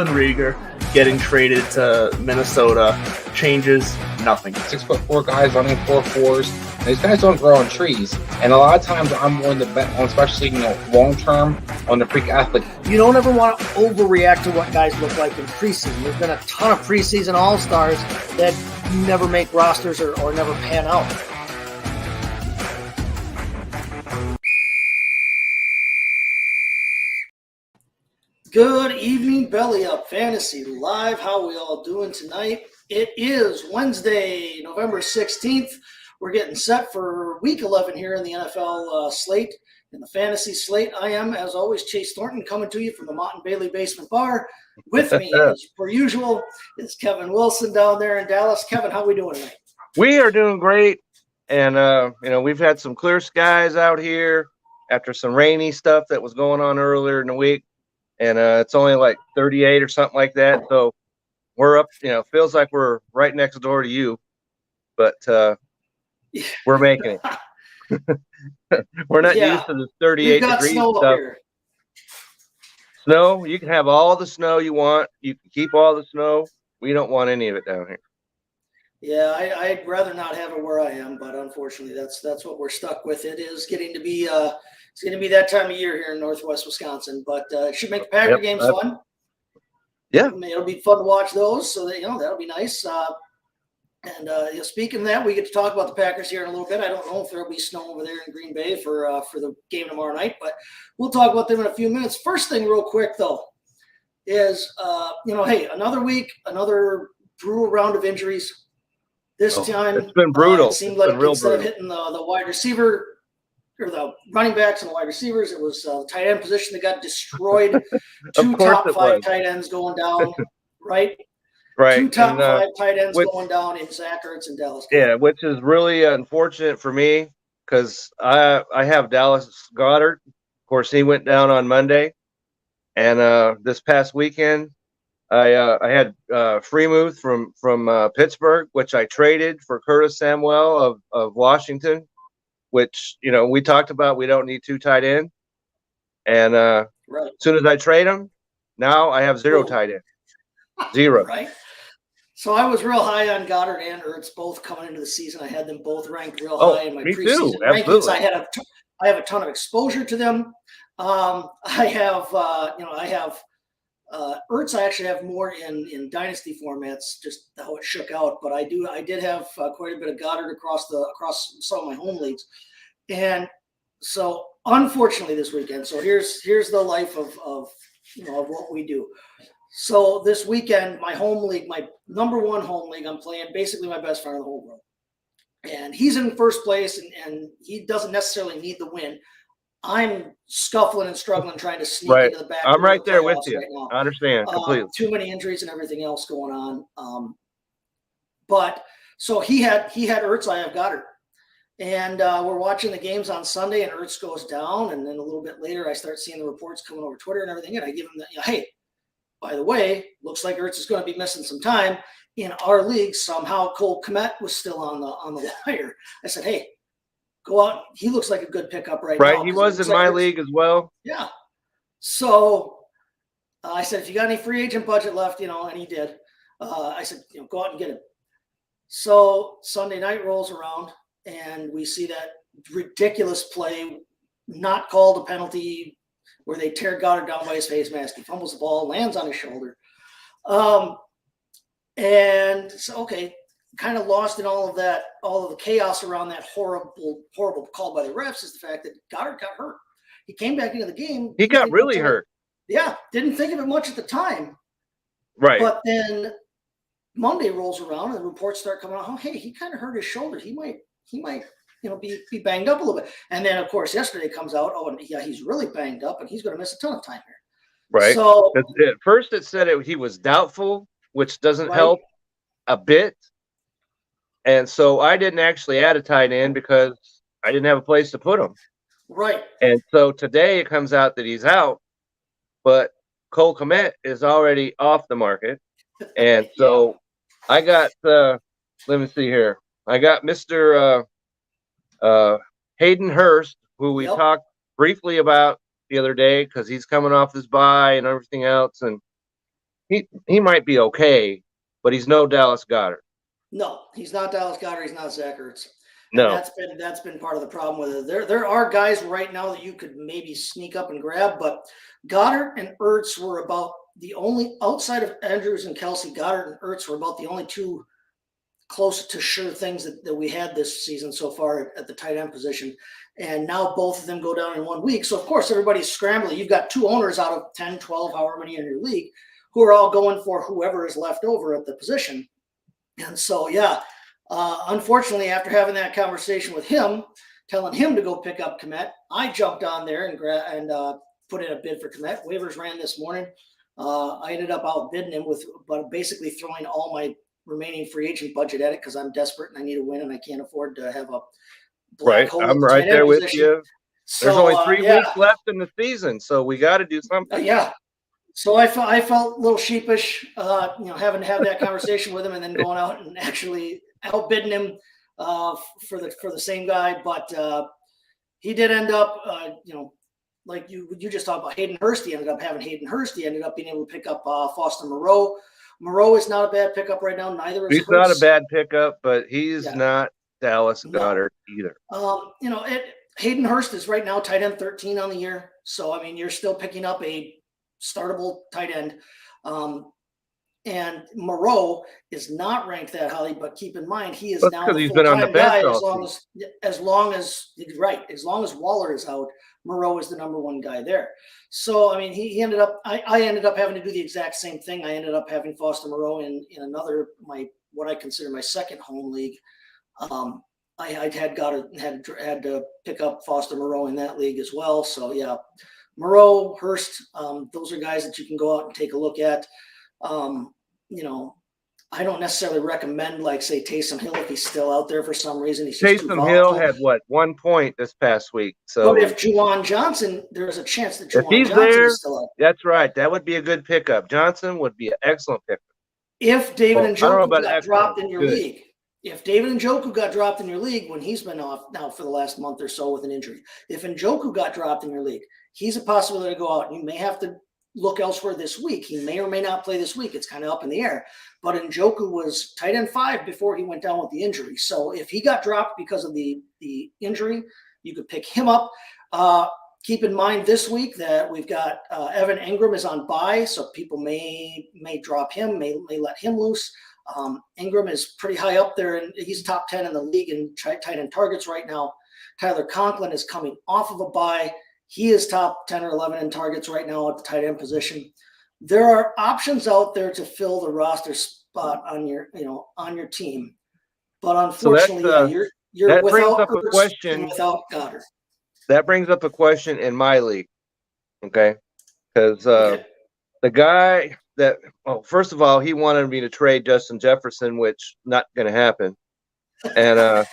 Jalen Reagor getting traded to Minnesota changes nothing. 6'4" guys running 4.4s. These guys don't grow on trees. And a lot of times I'm willing to bet on, especially long term, on the freak athlete. You don't ever want to overreact to what guys look like in preseason. There's been a ton of preseason all-stars that never make rosters or never pan out. Good evening, Belly Up Fantasy Live. How we all doing tonight? It is Wednesday, November 16th. We're getting set for Week 11 here in the NFL slate, in the fantasy slate. I am, as always, Chase Thornton, coming to you from the Mott and Bailey Basement Bar. With me, as per usual, is Kevin Wilson down there in Dallas. Kevin, how we doing tonight? We are doing great, and we've had some clear skies out here after some rainy stuff that was going on earlier in the week. And it's only like 38 or something like that. So we're up, feels like we're right next door to you, but we're making it. We're not used to the 38 degrees stuff. Snow, you can have all the snow you want. You can keep all the snow. We don't want any of it down here. Yeah, I'd rather not have it where I am, but unfortunately that's what we're stuck with. It is getting to be it's going to be that time of year here in Northwest Wisconsin, but it should make the Packer games fun. Yeah, it'll be fun to watch those, so that that'll be nice. Speaking of that, we get to talk about the Packers here in a little bit. I don't know if there'll be snow over there in Green Bay for the game tomorrow night, but we'll talk about them in a few minutes. First thing, real quick though, is hey, another week, another brutal round of injuries. This time it's been brutal. It seemed like instead of hitting the wide receiver or the running backs and the wide receivers, it was the tight end position that got destroyed. Two top five tight ends going down, right? Right. Two top five tight ends going down in Zach Ertz and Dallas. Yeah, which is really unfortunate for me because I have Dallas Goedert. Of course, he went down on Monday, and this past weekend, I had Freemuth from Pittsburgh, which I traded for Curtis Samuel of Washington, which we talked about. We don't need two tight end, and as soon as I trade them, now I have zero tight end, zero. Right. So I was real high on Goddard and Ertz both coming into the season. I had them both ranked real high in my preseason rankings. I have a ton of exposure to them. I have Ertz. I actually have more in dynasty formats, just how it shook out. But I did have quite a bit of Goddard across some of my home leagues, and so unfortunately this weekend. So here's the life of what we do. So this weekend, my home league, my number one home league, I'm playing basically my best friend in the whole world, and he's in first place, and he doesn't necessarily need the win. I'm scuffling and struggling trying to sneak into the back. I'm right there with you. Right, I understand completely. Too many injuries and everything else going on. But so he had Ertz, I have Goddard. And we're watching the games on Sunday, and Ertz goes down. And then a little bit later, I start seeing the reports coming over Twitter and everything. And I give him hey, by the way, looks like Ertz is going to be missing some time. In our league, somehow Cole Kmet was still on the wire. I said, hey, go out. He looks like a good pickup now. Right, he was in my league as well. Yeah. So I said, if you got any free agent budget left, and he did. I said, go out and get him. So Sunday night rolls around, and we see that ridiculous play, not called a penalty, where they tear Goddard down by his face mask. He fumbles the ball, lands on his shoulder. And so, okay, kind of lost in all of the chaos around that horrible call by the refs is the fact that Goddard got hurt. He came back into the game. He got really hurt. Yeah, didn't think of it much at the time. Right. But then Monday rolls around and the reports start coming out. Oh, hey, he kind of hurt his shoulder. He might be banged up a little bit. And then, of course, yesterday comes out, yeah, he's really banged up, and he's going to miss a ton of time here. Right. So at first it said he was doubtful, which doesn't help a bit. And so I didn't actually add a tight end because I didn't have a place to put him. Right. And so today it comes out that he's out, but Cole Kmet is already off the market. And so I got, let me see here. I got Mr. Hayden Hurst, who we talked briefly about the other day because he's coming off his bye and everything else. And he might be okay, but he's no Dallas Goddard. No, he's not Dallas Goedert. He's not Zach Ertz. And No. that's been part of the problem with it. There are guys right now that you could maybe sneak up and grab, but Goddard and Ertz were about the only, outside of Andrews and Kelsey, Goddard and Ertz were about the only two close to sure things that we had this season so far at the tight end position. And now both of them go down in 1 week. So of course everybody's scrambling. You've got two owners out of 10, 12, however many in your league, who are all going for whoever is left over at the position. And so, yeah, unfortunately, after having that conversation with him, telling him to go pick up Kmet, I jumped on there and put in a bid for Kmet. Waivers ran this morning. I ended up outbidding him but basically throwing all my remaining free agent budget at it because I'm desperate and I need a win and I can't afford to have a black hole. I'm right there with you. So, there's only 3 weeks left in the season, so we got to do something. Yeah. So I felt a little sheepish, having to have that conversation with him and then going out and actually outbidding him for the same guy. But he did end up, like you just talked about Hayden Hurst. He ended up having Hayden Hurst. He ended up being able to pick up Foster Moreau. Moreau is not a bad pickup right now. Neither is He's Hurst. Not a bad pickup, but he's not Dallas Goedert either. Hayden Hurst is right now tight end 13 on the year. So, I mean, you're still picking up a startable tight end. And Moreau is not ranked that highly, but keep in mind he is now the full-time guy as long as Waller is out, Moreau is the number one guy there. So I mean he ended up I ended up having to do the exact same thing. I ended up having Foster Moreau in another what I consider my second home league. I had to pick up Foster Moreau in that league as well. So yeah. Moreau, Hurst, those are guys that you can go out and take a look at. I don't necessarily recommend, like, say, Taysom Hill if he's still out there for some reason. Taysom Hill had 1 point this past week. So, but if Juwan Johnson, there's a chance that Juwan Johnson is still out. That's right. That would be a good pickup. Johnson would be an excellent pickup. If David Njoku got dropped in your league. If David Njoku got dropped in your league when he's been off now for the last month or so with an injury, if Njoku got dropped in your league, he's a possibility to go out. You may have to look elsewhere this week. He may or may not play this week. It's kind of up in the air. But Njoku was tight end 5 before he went down with the injury. So if he got dropped because of the injury, you could pick him up. Keep in mind this week that we've got Evan Engram is on bye, so people may drop him, may let him loose. Engram is pretty high up there, and he's top 10 in the league in tight end targets right now. Tyler Conklin is coming off of a bye. He is top 10 or 11 in targets right now at the tight end position. There are options out there to fill the roster spot on your team, but unfortunately, you're without Ertz and without Goddard. That brings up a question in my league, okay? Because the guy that, first of all, he wanted me to trade Justin Jefferson, which not going to happen. And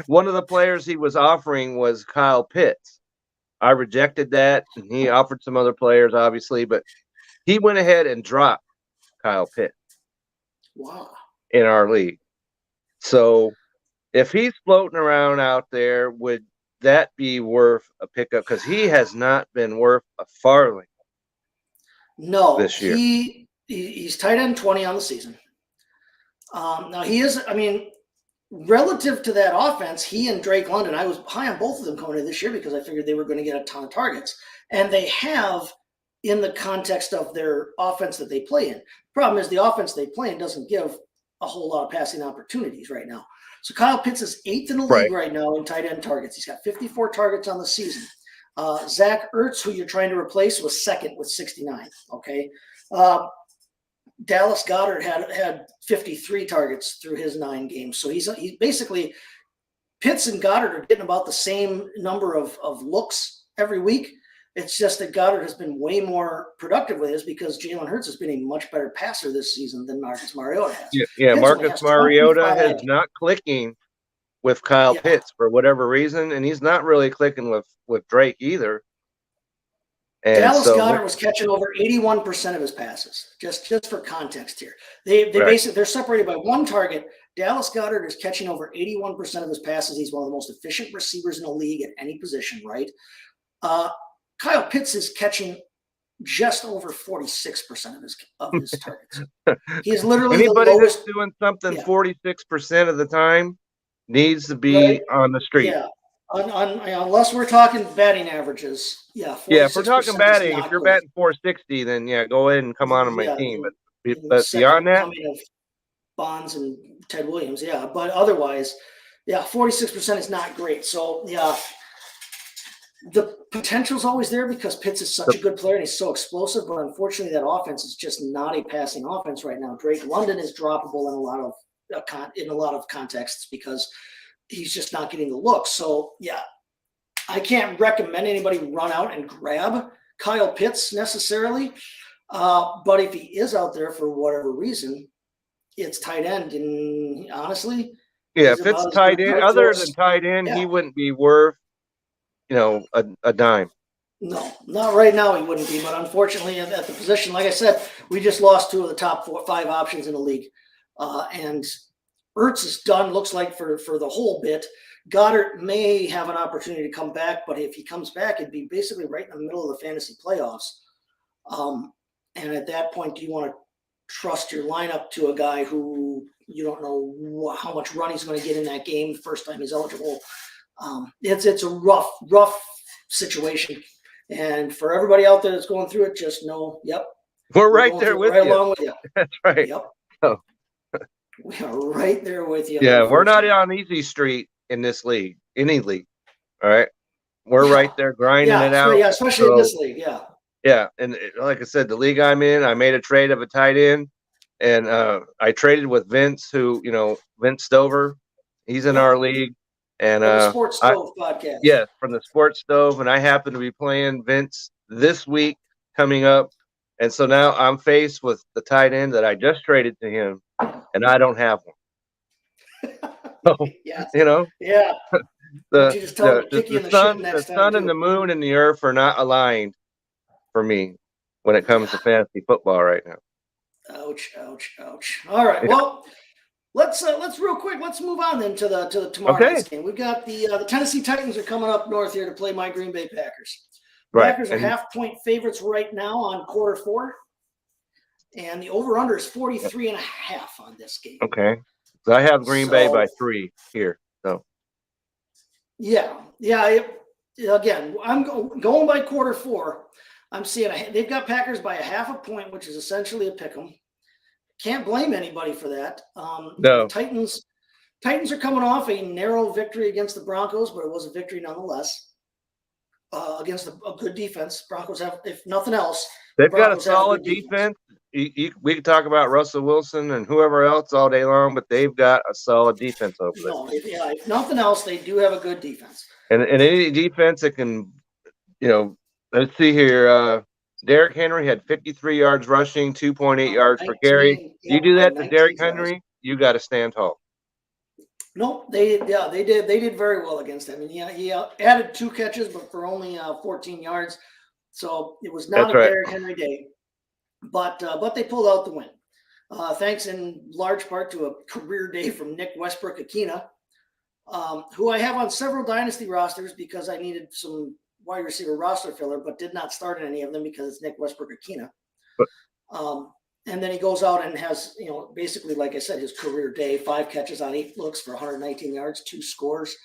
one of the players he was offering was Kyle Pitts. I rejected that, and he offered some other players, obviously, but he went ahead and dropped Kyle Pitts. Wow. In our league. So if he's floating around out there, would that be worth a pickup? Because he has not been worth a farthing. No, this year. He's tight end 20 on the season. Now he is, relative to that offense, he and Drake London, I was high on both of them coming into this year because I figured they were going to get a ton of targets. And they have in the context of their offense that they play in. Problem is the offense they play in doesn't give a whole lot of passing opportunities right now. So Kyle Pitts is 8th in the league right now in tight end targets. He's got 54 targets on the season. Zach Ertz, who you're trying to replace, was 2nd with 69. Okay. Dallas Goedert had 53 targets through his 9 games. So he's basically, Pitts and Goddard are getting about the same number of looks every week. It's just that Goddard has been way more productive with his because Jalen Hurts has been a much better passer this season than Marcus Mariota has. Yeah, Marcus Mariota is not clicking with Kyle Pitts for whatever reason, and he's not really clicking with Drake either. And Dallas Goedert was catching over 81% of his passes. Just for context here, they're separated by 1 target. Dallas Goedert is catching over 81% of his passes. He's one of the most efficient receivers in the league at any position, right? Kyle Pitts is catching just over 46% of his targets. He is literally Anybody the that's lowest. doing something Yeah. 46% of the time needs to be Right. on the street. Yeah. Unless we're talking batting averages, yeah, 46% Yeah, if we're talking is batting, if not you're great. batting 460, then yeah, go ahead and come on my Yeah, team. the But second beyond that, coming of Bonds and Ted Williams, yeah. But otherwise, yeah, 46% is not great. So yeah, the potential's always there because Pitts is such a good player and he's so explosive. But unfortunately, that offense is just not a passing offense right now. Drake London is droppable in a lot of contexts because he's just not getting the looks. So yeah, I can't recommend anybody run out and grab Kyle Pitts necessarily. But if he is out there for whatever reason, it's tight end, and honestly, yeah, he's if it's about as tight good end, right to other us. than tight end, Yeah. he wouldn't be worth, a dime. No, not right now. He wouldn't be, but unfortunately, at the position, like I said, we just lost 2 of the top 5 options in the league, and Ertz is done. Looks like for the whole bit. Goddard may have an opportunity to come back, but if he comes back, it'd be basically right in the middle of the fantasy playoffs. And at that point, do you want to trust your lineup to a guy who you don't know how much run he's going to get in that game the first time he's eligible? It's a rough situation. And for everybody out there that's going through it, just know, yep, We're right there with you. along with you. That's right. Yep. Oh. We are right there with you. Yeah, we're not on easy street in this league, any league. All right. We're right there grinding it out. Yeah, especially in this league. Yeah. Yeah. And like I said, the league I'm in, I made a trade of a tight end, and I traded with Vince, Vince Stover. He's in our league. And the Sports Stove podcast. Yeah, from the Sports Stove. And I happen to be playing Vince this week coming up. And so now I'm faced with the tight end that I just traded to him, and I don't have one. So, Yeah. Yeah. The sun and the moon and the earth are not aligned for me when it comes to fantasy football right now. Ouch, ouch, ouch. All right. Well, let's real quick. Let's move on then to the tomorrow night's game. We've got the Tennessee Titans are coming up north here to play my Green Bay Packers. Right. Packers are half-point favorites right now on quarter 4. And the over-under is 43.5 on this game. Okay. So I have Green Bay by 3 here. So. Yeah. Again, I'm going by quarter 4. I'm seeing they've got Packers by 0.5 point, which is essentially a pick 'em. Can't blame anybody for that. No. Titans are coming off a narrow victory against the Broncos, but it was a victory nonetheless. Against a good defense. Broncos have, if nothing else, they've got a solid defense. We can talk about Russell Wilson and whoever else all day long, but they've got a solid defense over there. No, if nothing else, they do have a good defense. And any defense that can, let's see here. Derrick Henry had 53 yards rushing, 2.8 yards per carry. You do that to Derrick Henry, you got to stand tall. No, they did very well against him. And he added 2 catches, but for only 14 yards. So it was not Derrick Henry day. But they pulled out the win. Thanks in large part to a career day from Nick Westbrook-Akina, who I have on several dynasty rosters because I needed some wide receiver roster filler, but did not start in any of them because it's Nick Westbrook-Akina. And then he goes out and has, basically, like I said, his career day, 5 catches on 8 looks for 119 yards, 2 scores.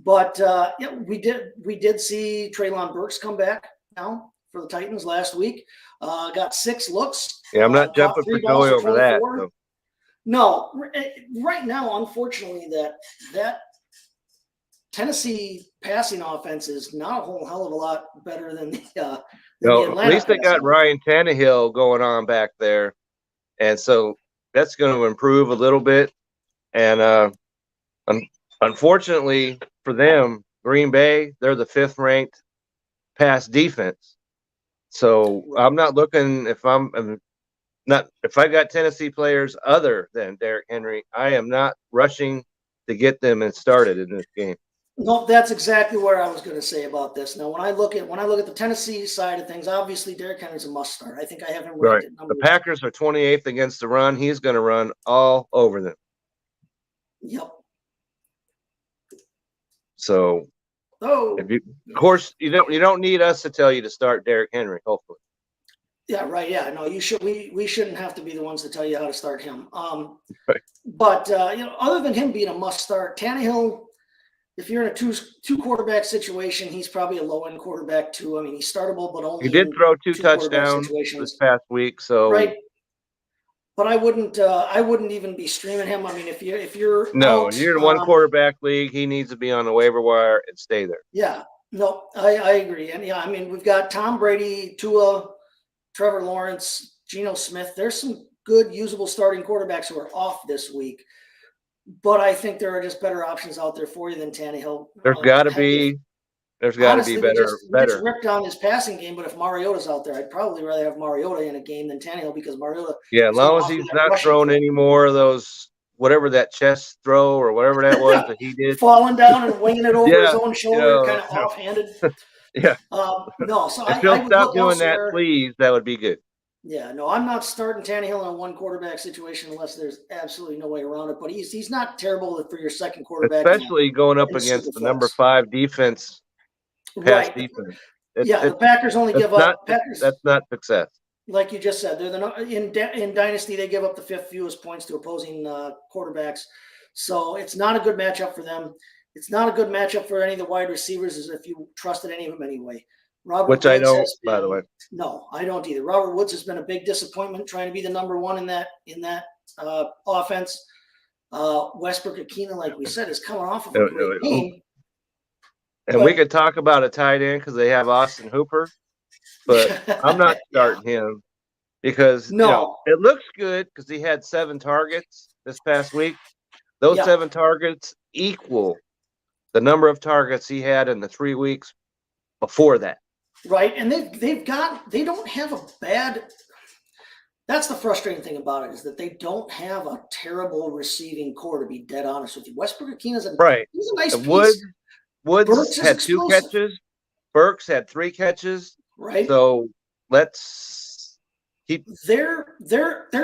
We did see Treylon Burks come back now for the Titans last week. Got 6 looks. Yeah, I'm not jumping for joy over that. So. No, right now, unfortunately, that Tennessee passing offense is not a whole hell of a lot better than the Atlanta. At least they got Ryan Tannehill going on back there, and so that's going to improve a little bit. And unfortunately for them, Green Bay, they're the 5th ranked pass defense. So I'm not looking if I got Tennessee players other than Derrick Henry, I am not rushing to get them and started in this game. No, that's exactly what I was going to say about this. Now, when I look at the Tennessee side of things, obviously Derrick Henry's a must start. I think I have him ranked at number The Packers are 28th against the run. He's going to run all over them. Yep. So Oh, Of course, you don't need us to tell you to start Derrick Henry. Hopefully, yeah, right. Yeah, no, you should. We shouldn't have to be the ones to tell you how to start him. Right. But other than him being a must start, Tannehill, if you're in a two quarterback situation, he's probably a low end quarterback too. I mean, he's startable, but he only did in throw 2 two quarterback touchdowns this situations, past week, so right? But I wouldn't even be streaming him. I mean, if you're no, out, you're in one quarterback league. He needs to be on the waiver wire and stay there. yeah, no, I agree. And yeah, I mean, we've got Tom Brady, Tua, Trevor Lawrence, Geno Smith. There's some good usable starting quarterbacks who are off this week. But I think there are just better options out there for you than Tannehill. There's got to be Honestly, we better. just ripped on his passing game, but if Mariota's out there, I'd probably rather have Mariota in a game than Tannehill because Mariota Yeah, as is going to long as offer he's that not rushing throwing threat. any more of those, whatever that chest throw or whatever that was that he did. Falling down and winging it over his Yeah, own shoulder, kind of offhanded. yeah. No, so If I he'll would stop look doing that, elsewhere. please, that would be good. Yeah, no, I'm not starting Tannehill in a one quarterback situation unless there's absolutely no way around it. But he's not terrible for your second quarterback, Especially going up in a against super the number flex. 5 defense, pass Right. defense. The Packers only give up. That's not success. Like you just said, they're in Dynasty. They give up the 5th fewest points to opposing quarterbacks, so it's not a good matchup for them. It's not a good matchup for any of the wide receivers, as if you trusted any of them anyway. Robert Which Woods I don't, has been, by the way. No, I don't either. Robert Woods has been a big disappointment trying to be the number one in that offense. Westbrook Akina, like we said, is coming off of a great game. And we could talk about a tight end because they have Austin Hooper, but I'm not starting him because it looks good because he had 7 targets this past week. Those 7 targets equal the number of targets he had in the 3 weeks before that. Right, and they don't have a bad. That's the frustrating thing about it is that they don't have a terrible receiving core. To be dead honest with you, Westbrook Akina's he's a nice piece. Woods had 2 catches. Burks had 3 catches. Right. So let's keep their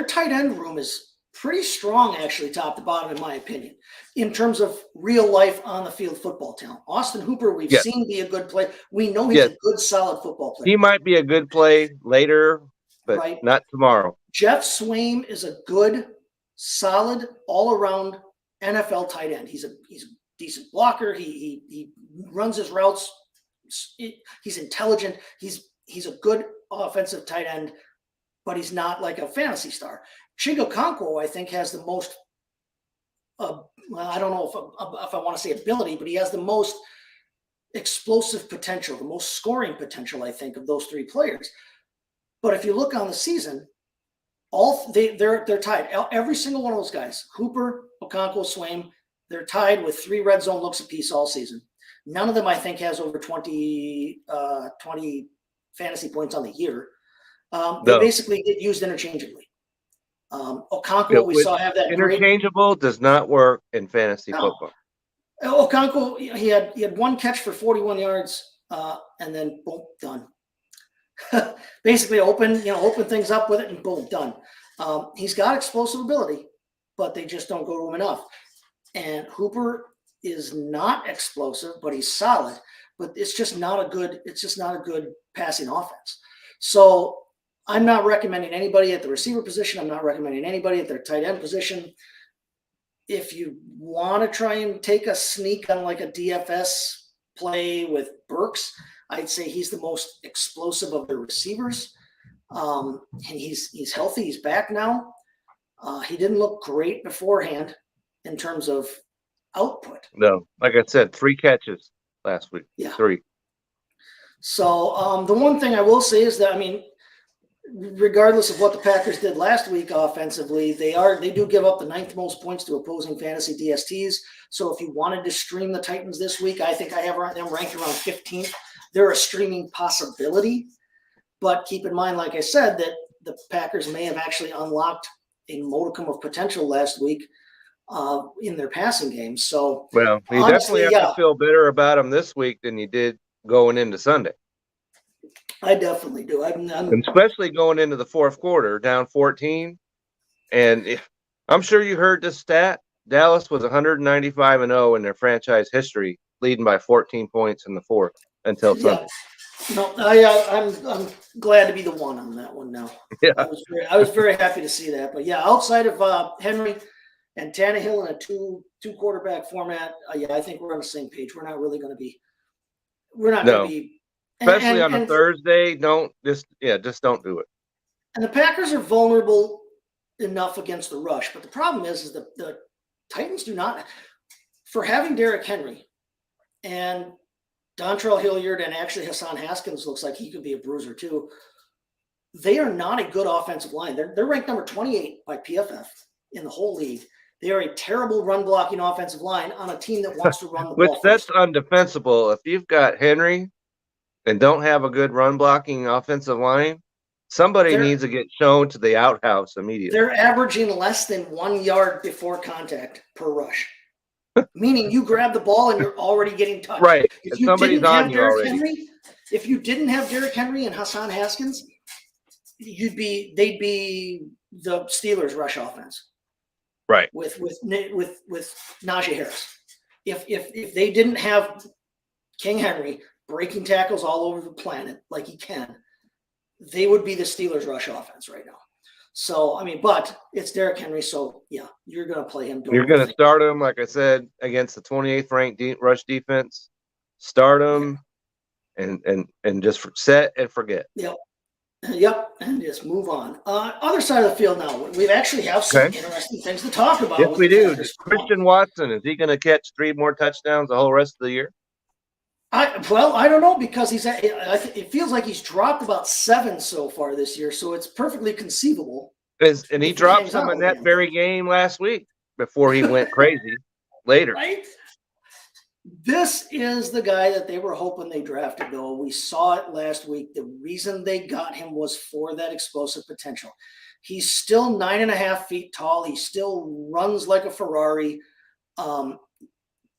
tight end room is pretty strong, actually, top to bottom, in my opinion, in terms of real life on the field football talent. Austin Hooper, we've seen be a good player. We know he's a good, solid football player. He might be a good play later, but not tomorrow. Jeff Swaim is a good, solid, all around NFL tight end. He's a decent blocker. He runs his routes. He's intelligent. He's a good offensive tight end, but he's not like a fantasy star. Chigokonkwo, I think, has the most. I don't know if I want to say ability, but he has the most explosive potential, the most scoring potential, I think, of those 3 players. But if you look on the season, they're tied. Every single one of those guys, Hooper, Okonkwo, Swaim, they're tied with 3 red zone looks apiece all season. None of them, I think, has over 20 fantasy points on the year. They basically get used interchangeably. Okonkwo, we saw have that interchangeable does not work in fantasy football. Okonkwo, he had 1 catch for 41 yards, and then boom, done. Basically open things up with it and boom, done. He's got explosive ability, but they just don't go to him enough. And Hooper is not explosive, but he's solid. But it's just not a good passing offense. So I'm not recommending anybody at the receiver position. I'm not recommending anybody at their tight end position. If you want to try and take a sneak on like a DFS play with Burks, I'd say he's the most explosive of the receivers. And he's healthy. He's back now. He didn't look great beforehand in terms of output. No, like I said, 3 catches last week. Yeah. 3. So the one thing I will say is that, I mean, regardless of what the Packers did last week offensively, they do give up the 9th most points to opposing fantasy DSTs. So if you wanted to stream the Titans this week, I think I have them ranked around 15th. They're a streaming possibility, but keep in mind, like I said, that the Packers may have actually unlocked a modicum of potential last week in their passing game. So, well, you honestly, definitely have to feel better about them this week than you did going into Sunday. I definitely do. Especially going into the 4th quarter, down 14. And I'm sure you heard this stat. Dallas was 195-0 in their franchise history leading by 14 points in the fourth until Sunday. No, I'm glad to be the one on that one now. Yeah. I was very happy to see that. But yeah, outside of Henry and Tannehill in a two quarterback format, yeah, I think we're on the same page. We're not really going to be. We're not going to be. Especially on a Thursday, just don't do it. And the Packers are vulnerable enough against the rush, but the problem is the Titans do not, for having Derrick Henry and Dontrell Hilliard and actually Hassan Haskins looks like he could be a bruiser too. They are not a good offensive line. They're ranked number 28 by PFF in the whole league. They are a terrible run blocking offensive line on a team that wants to run the ball. That's undefensible. If you've got Henry and don't have a good run blocking offensive line, somebody needs to get shown to the outhouse immediately. They're averaging less than 1 yard before contact per rush. Meaning you grab the ball and you're already getting touched. Right. If you didn't have Derrick Henry, if you didn't have Derrick Henry and Hassan Haskins, they'd be the Steelers' rush offense. Right. With Najee Harris. If they didn't have King Henry breaking tackles all over the planet like he can, they would be the Steelers' rush offense right now. So, I mean, but it's Derrick Henry, so yeah, you're going to play him. You're going to start him, like I said, against the 28th ranked rush defense. Start him and just set and forget. Yep, and just move on. Other side of the field now. We actually have some interesting things to talk about. Yes, we do. Christian Watson, is he going to catch 3 more touchdowns the whole rest of the year? I don't know because it feels like he's dropped about 7 so far this year, so it's perfectly conceivable. And he dropped some in that very game last week before he went crazy later. Right? This is the guy that they were hoping they drafted, though. We saw it last week. The reason they got him was for that explosive potential. He's still 9.5 feet tall. He still runs like a Ferrari.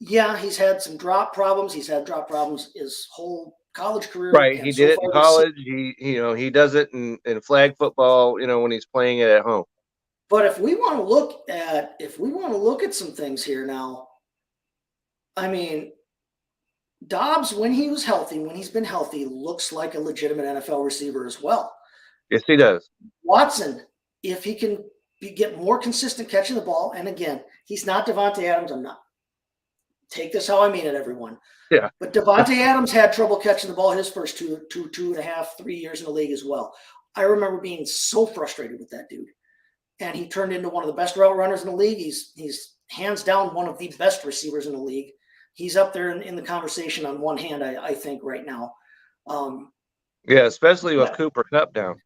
Yeah, he's had some drop problems. He's had drop problems his whole college career. Right, he did it in college. He does it in flag football. When he's playing it at home. But if we want to look at some things here now, I mean, Dobbs, when he's been healthy, looks like a legitimate NFL receiver as well. Yes, he does. Watson, if he can get more consistent catching the ball, and again, he's not Devontae Adams. I'm not. Take this how I mean it, everyone. Yeah. But Devontae Adams had trouble catching the ball his first 2.5, 3 years in the league as well. I remember being so frustrated with that dude. And he turned into one of the best route runners in the league. He's hands down one of the best receivers in the league. He's up there in the conversation on one hand, I think, right now. Yeah, especially with Cooper Kupp down.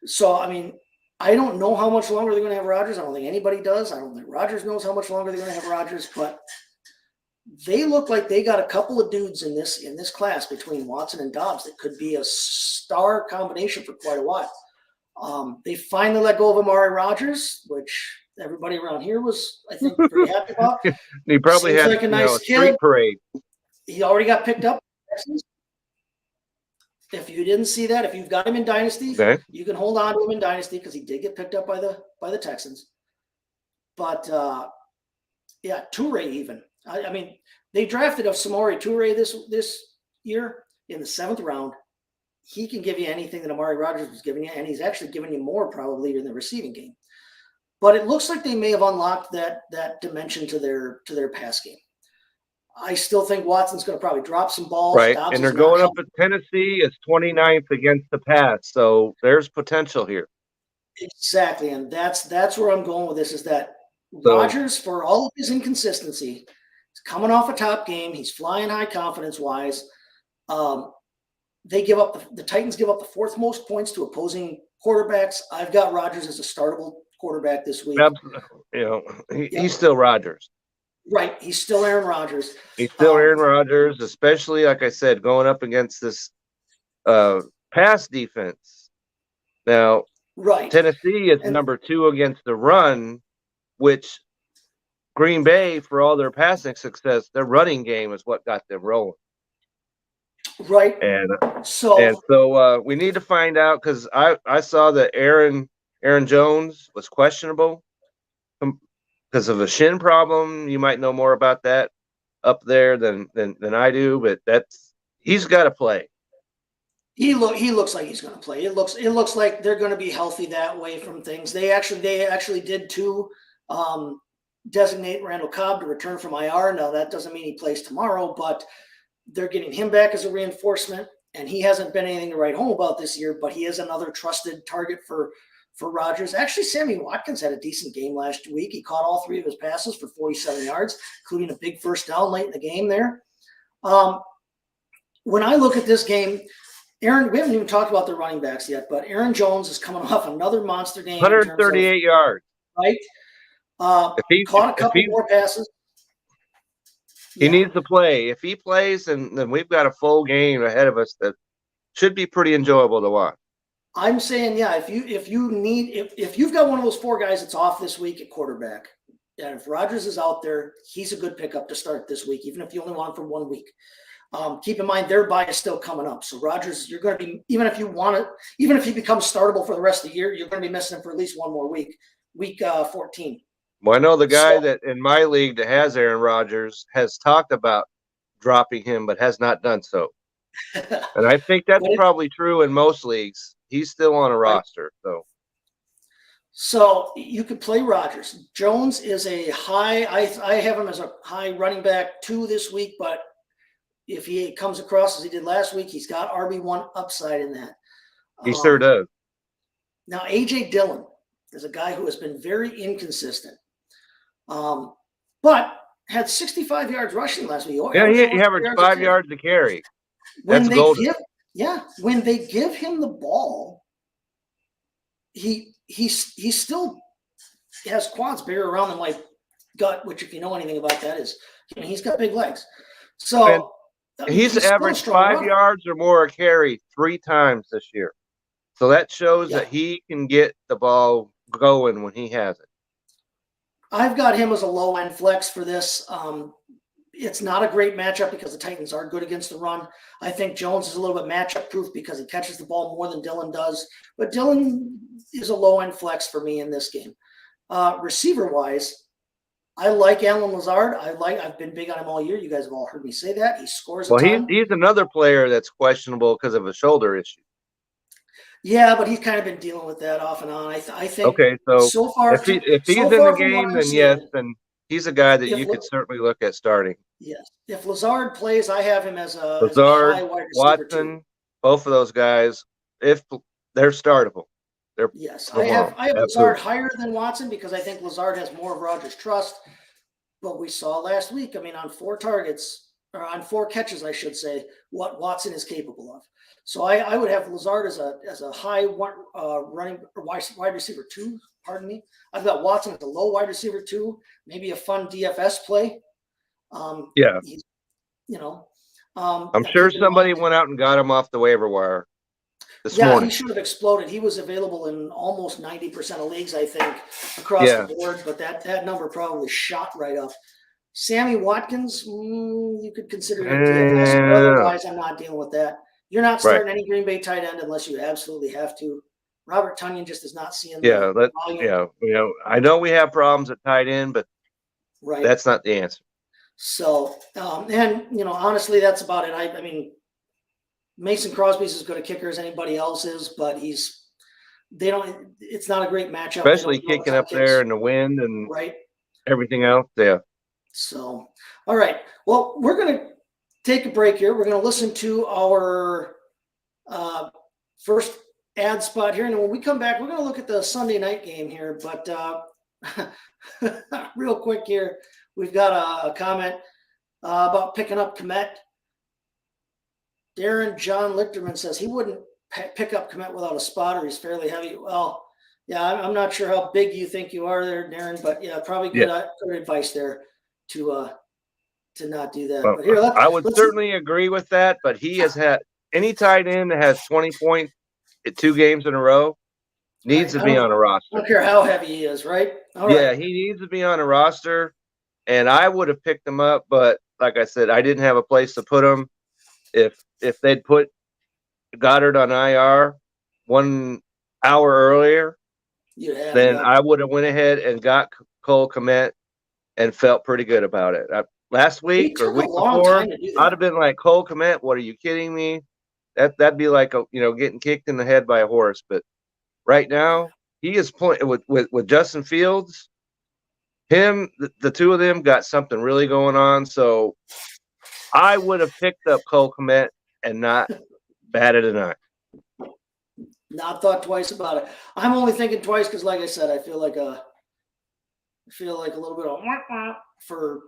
So, I mean, I don't know how much longer they're going to have Rodgers. I don't think anybody does. I don't think Rodgers knows how much longer they're going to have Rodgers, but they look like they got a couple of dudes in this class between Watson and Dobbs that could be a star combination for quite a while. They finally let go of Amari Rodgers, which everybody around here was, I think, pretty happy about. He probably Seems had like a nice street kid. parade. He already got picked up. If you didn't see that, if you've got him in Dynasty, you can hold on to him in Dynasty because he did get picked up by the Texans. But yeah, Toure even. I mean, they drafted Samori Toure this year in the 7th round. He can give you anything that Amari Rodgers was giving you, and he's actually giving you more probably in the receiving game. But it looks like they may have unlocked that dimension to their pass game. I still think Watson's going to probably drop some balls. Right, Dobbs and they're going up at Tennessee. It's 29th against the pass, so there's potential here. Exactly, and that's where I'm going with this. Is that Rodgers, for all of his inconsistency, he's coming off a top game. He's flying high confidence-wise. They give up the Titans give up the 4th most points to opposing quarterbacks. I've got Rodgers as a startable quarterback this week. He's still Rodgers. Right, he's still Aaron Rodgers. He's still Aaron Rodgers, especially like I said, going up against this pass defense. Now, Tennessee is number 2 against the run, which Green Bay, for all their passing success, their running game is what got them rolling. Right. And so we need to find out, because I saw that Aaron Jones was questionable because of a shin problem. You might know more about that. up there than I do, but he's got to play. He looks like he's going to play. It looks like they're going to be healthy that way from things. They actually did too. Designate Randall Cobb to return from IR. Now that doesn't mean he plays tomorrow, but they're getting him back as a reinforcement, and he hasn't been anything to write home about this year, but he is another trusted target for Rodgers. Actually, Sammy Watkins had a decent game last week. He caught all 3 of his passes for 47 yards, including a big first down late in the game there. When I look at this game, Aaron, we haven't even talked about the running backs yet, but Aaron Jones is coming off another monster game. 138 yards. Right? Caught a couple more passes. He needs to play. If he plays, then we've got a full game ahead of us that should be pretty enjoyable to watch. I'm saying, yeah, if you've got one of those 4 guys that's off this week at quarterback, and if Rodgers is out there, he's a good pickup to start this week, even if you only want him for 1 week. Keep in mind their bye is still coming up. So Rodgers, you're going to be, even if he becomes startable for the rest of the year, you're going to be missing him for at least 1 more week, week 14. Well, I know the guy that in my league that has Aaron Rodgers has talked about dropping him, but has not done so. And I think that's probably true in most leagues. He's still on a roster. So you could play Rodgers. Jones is a high, I have him as a high running back 2 this week, but if he comes across as he did last week, he's got RB1 upside in that. He sure does. Now, A.J. Dillon is a guy who has been very inconsistent, but had 65 yards rushing last week. Yeah, he averaged 5 yards to carry. That's golden. When they give him the ball, he still has quads bigger around than my gut, which if you know anything about that is, he's got big legs. So he's averaged 5 yards or more a carry 3 times this year. So that shows that he can get the ball going when he has it. I've got him as a low end flex for this. It's not a great matchup because the Titans are good against the run. I think Jones is a little bit matchup proof because he catches the ball more than Dillon does. But Dillon is a low end flex for me in this game. Receiver wise, I like Allen Lazard. I've been big on him all year. You guys have all heard me say that. He scores a ton. He's another player that's questionable because of a shoulder issue. Yeah, but he's kind of been dealing with that off and on. I think. Okay, so far, if he's in the game, then yes, then he's a guy that you could certainly look at starting. Yes, if Lazard plays, I have him as a Lazard, high wide receiver Watson, both of those guys, if they're startable. I have Lazard higher than Watson because I think Lazard has more of Rodgers' trust. But we saw last week, on 4 targets, or on 4 catches, I should say, what Watson is capable of. So I would have Lazard as a high running wide receiver 2. Pardon me. I've got Watson as a low wide receiver 2. Maybe a fun DFS play. I'm sure somebody went out and got him off the waiver wire this morning. He should have exploded. He was available in almost 90% of leagues, I think, across the board. But that number probably shot right up. Sammy Watkins, you could consider him DFS. But otherwise, I'm not dealing with that. You're not starting any Green Bay tight end unless you absolutely have to. Robert Tonyan just is not seeing the volume. I know we have problems at tight end, but that's not the answer. So, honestly, that's about it. I mean, Mason Crosby's as good a kicker as anybody else is, but it's not a great matchup. Especially kicking up there in the wind and everything else. Yeah. So, all right. Well, we're going to take a break here. We're going to listen to our first ad spot here. And when we come back, we're going to look at the Sunday night game here. But real quick here, we've got a comment about picking up Komet. Darren John Lichterman says he wouldn't pick up Komet without a spotter. He's fairly heavy. Well, yeah, I'm not sure how big you think you are there, Darren, but yeah, probably good advice there to not do that. Well, but here, I would certainly agree with that, but he has had any tight end that has 20 points at 2 games in a row needs to be on a roster. I don't care how heavy he is, right? He needs to be on a roster, and I would have picked him up, but like I said, I didn't have a place to put him. If they'd put Goddard on IR 1 hour earlier, then I would have went ahead and got Cole Kmet and felt pretty good about it. last He week or took a week long before, time to do I'd that. have been like, Cole Kmet, what are you kidding me? That'd be like getting kicked in the head by a horse. But right now, he is playing with Justin Fields. The two of them got something really going on. So I would have picked up Cole Kmet and not batted an eye. Not thought twice about it. I'm only thinking twice because, like I said, I feel like a little bit of for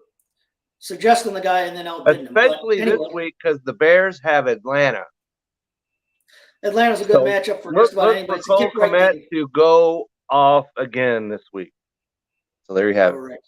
suggesting the guy and then outbidding him. But Especially anyway, this week because the Bears have Atlanta. Atlanta's a good matchup for just about Look anybody. for It's a Cole kick right Kmet game. to go off again this week. So there you have All right.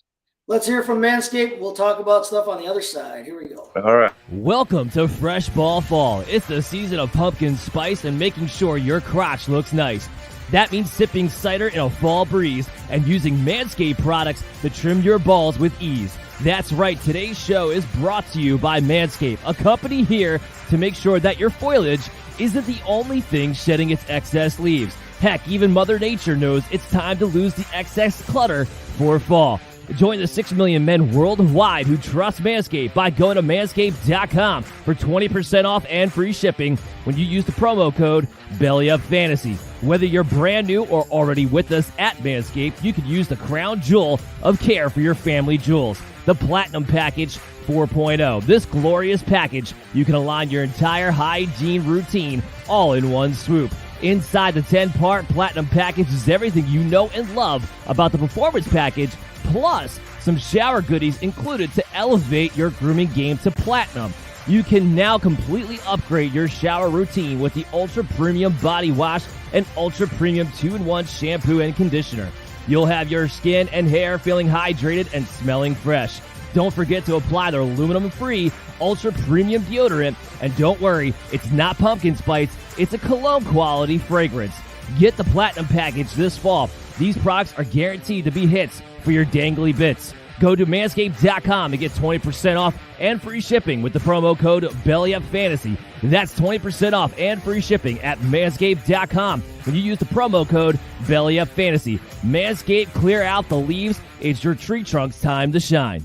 Let's hear from Manscaped. We'll talk about stuff on the other side. Here we go. it. All right. Welcome to Fresh Ball Fall. It's the season of pumpkin spice and making sure your crotch looks nice. That means sipping cider in a fall breeze and using Manscaped products to trim your balls with ease. That's right, today's show is brought to you by Manscaped, a company here to make sure that your foliage isn't the only thing shedding its excess leaves. Heck, even Mother Nature knows it's time to lose the excess clutter for fall. Join the 6 million men worldwide who trust Manscaped by going to manscaped.com for 20% off and free shipping when you use the promo code BELLYUPFANTASY. Whether you're brand new or already with us at Manscaped, you could use the crown jewel of care for your family jewels, the Platinum Package 4.0. This glorious package, you can align your entire hygiene routine all in one swoop. Inside the 10-part Platinum Package is everything you know and love about the Performance Package, plus some shower goodies included to elevate your grooming game to platinum. You can now completely upgrade your shower routine with the Ultra Premium Body Wash and Ultra Premium 2-in-1 Shampoo and Conditioner. You'll have your skin and hair feeling hydrated and smelling fresh. Don't forget to apply their aluminum-free Ultra Premium Deodorant. And don't worry, it's not pumpkin spice, it's a cologne-quality fragrance. Get the Platinum Package this fall. These products are guaranteed to be hits for your dangly bits. Go to manscaped.com to get 20% off and free shipping with the promo code BELLYUPFANTASY. That's 20% off and free shipping at manscaped.com when you use the promo code BELLYUPFANTASY. Manscaped, clear out the leaves. It's your tree trunk's time to shine.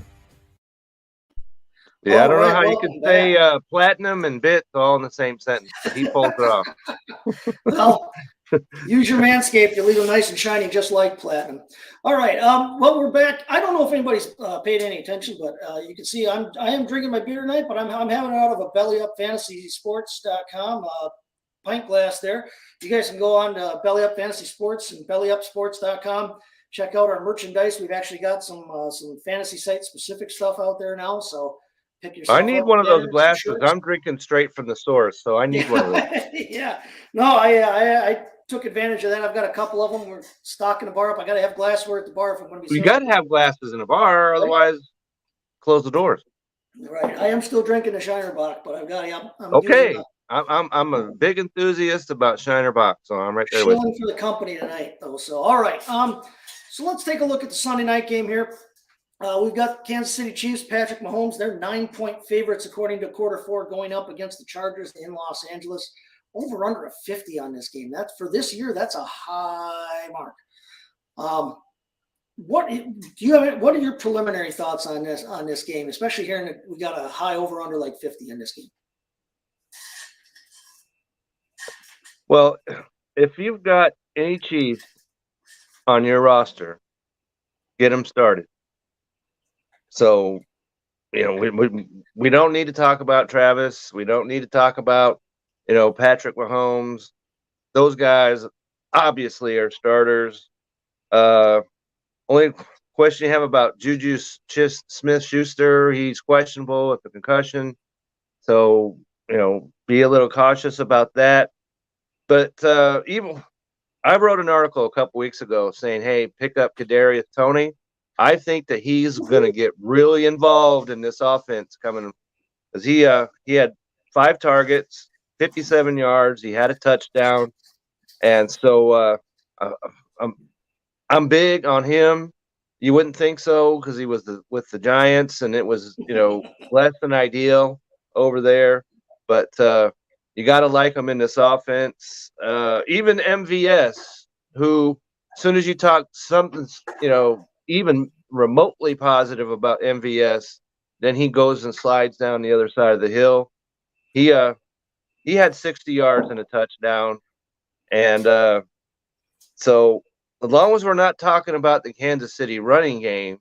Yeah, I don't know All how right, you can say platinum and bits all in the same sentence, but he pulls it off. Well, use your Manscaped to leave them nice and shiny, just like platinum. All right. Well, we're back. I don't know if anybody's paid any attention, but you can see I am drinking my beer tonight, but I'm having it out of a BellyUpFantasySports.com pint glass there. You guys can go on to Belly Up Fantasy Sports and BellyUpSports.com. Check out our merchandise. We've actually got some fantasy site specific stuff out there now. So pick yourself I need up one of those there, glasses. shirts. I'm drinking straight from the source, so I need one of those. Yeah. No, I took advantage of that. I've got a couple of them. We're stocking the bar up. I got to have glassware at the bar if I'm going to be. You got to have glasses in a bar, otherwise, close the doors. Right. I am still drinking the Shiner Bock, but I've got. I'm Okay, I'm a big enthusiast about Shiner Box, so I'm right there with you. chilling for the company tonight, though. So all right. So let's take a look at the Sunday night game here. We've got Kansas City Chiefs, Patrick Mahomes. They're 9-point favorites according to quarter 4, going up against the Chargers in Los Angeles. Over under a 50 on this game. That's for this year. That's a high mark. What are your preliminary thoughts on this game, especially hearing that we got a high over under like 50 in this game? Well, if you've got any Chiefs on your roster, get them started. So, we don't need to talk about Travis. We don't need to talk about, Patrick Mahomes. Those guys obviously are starters. Only question you have about Juju Smith-Schuster, he's questionable with the concussion. So, be a little cautious about that. But even I wrote an article a couple weeks ago saying, hey, pick up Kadarius Toney. I think that he's going to get really involved in this offense coming, because he had 5 targets, 57 yards. He had a touchdown, and so I'm big on him. You wouldn't think so because he was with the Giants, and it was less than ideal over there. But you got to like him in this offense. Even MVS, who as soon as you talk something, even remotely positive about MVS, then he goes and slides down the other side of the hill. He had 60 yards and a touchdown. And so as long as we're not talking about the Kansas City running game,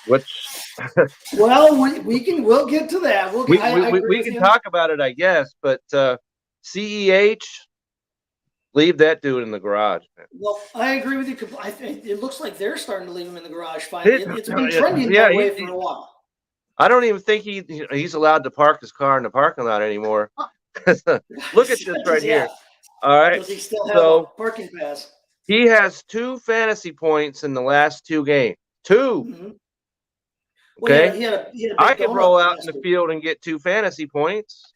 which Well, we'll get to that. we can talk about it, I guess, but CEH, leave that dude in the garage, man. Well, I agree with you. I think it looks like they're starting to leave him in the garage finally. It's been trending that way for a while. I don't even think he's allowed to park his car in the parking lot anymore. Look at this right here. All right. Does he still have a parking pass? He has 2 fantasy points in the last 2 games. 2. Mm-hmm. Okay. Well, he had a I could roll out in the field and get 2 fantasy points.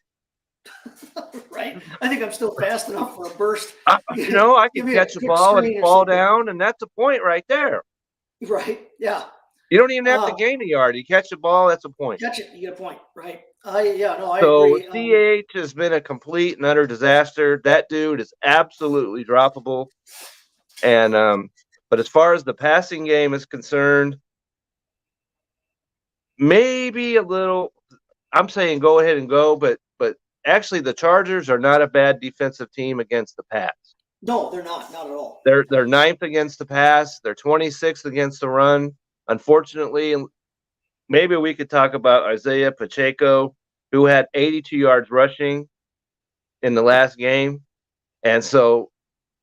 Right. I think I'm still fast enough for a burst. I can catch a ball and fall down, and that's a point right there. Right. Yeah. You don't even have to gain a yard. You catch a ball, that's a point. Catch it, you get a point. Right. I agree. So CH has been a complete and utter disaster. That dude is absolutely droppable. And but as far as the passing game is concerned, maybe a little. I'm saying go ahead and go, but actually the Chargers are not a bad defensive team against the pass. No, they're not at all. They're 9th against the pass. They're 26th against the run. Unfortunately, maybe we could talk about Isaiah Pacheco, who had 82 yards rushing in the last game. And so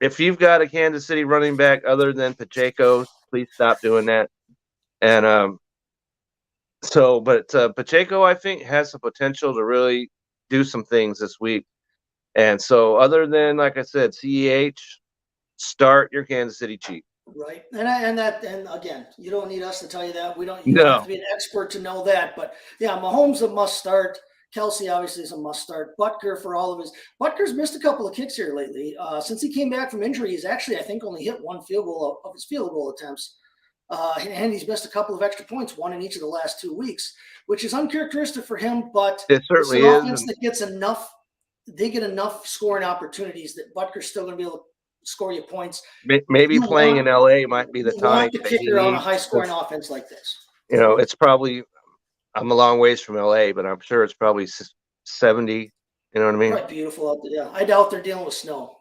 if you've got a Kansas City running back other than Pacheco, please stop doing that. And but Pacheco, I think, has the potential to really do some things this week. And so other than, like I said, CEH, start your Kansas City Chiefs. Right. And again, you don't need us to tell you that. You don't have to be an expert to know that. But yeah, Mahomes a must start. Kelsey obviously is a must start. Butker for all of his. Butker's missed a couple of kicks here lately. Since he came back from injury, he's actually, I think, only hit 1 field goal of his field goal attempts. And he's missed a couple of extra points, 1 in each of the last 2 weeks, which is uncharacteristic for him. But it certainly it's an is. offense that gets enough. They get enough scoring opportunities that Butker's still going to be able to score you points. Maybe playing in LA might be the time to kick her on a high scoring offense like this. It's probably, I'm a long ways from LA, but I'm sure it's probably 70. You know what I mean? Right, beautiful out there. Yeah, I doubt they're dealing with snow.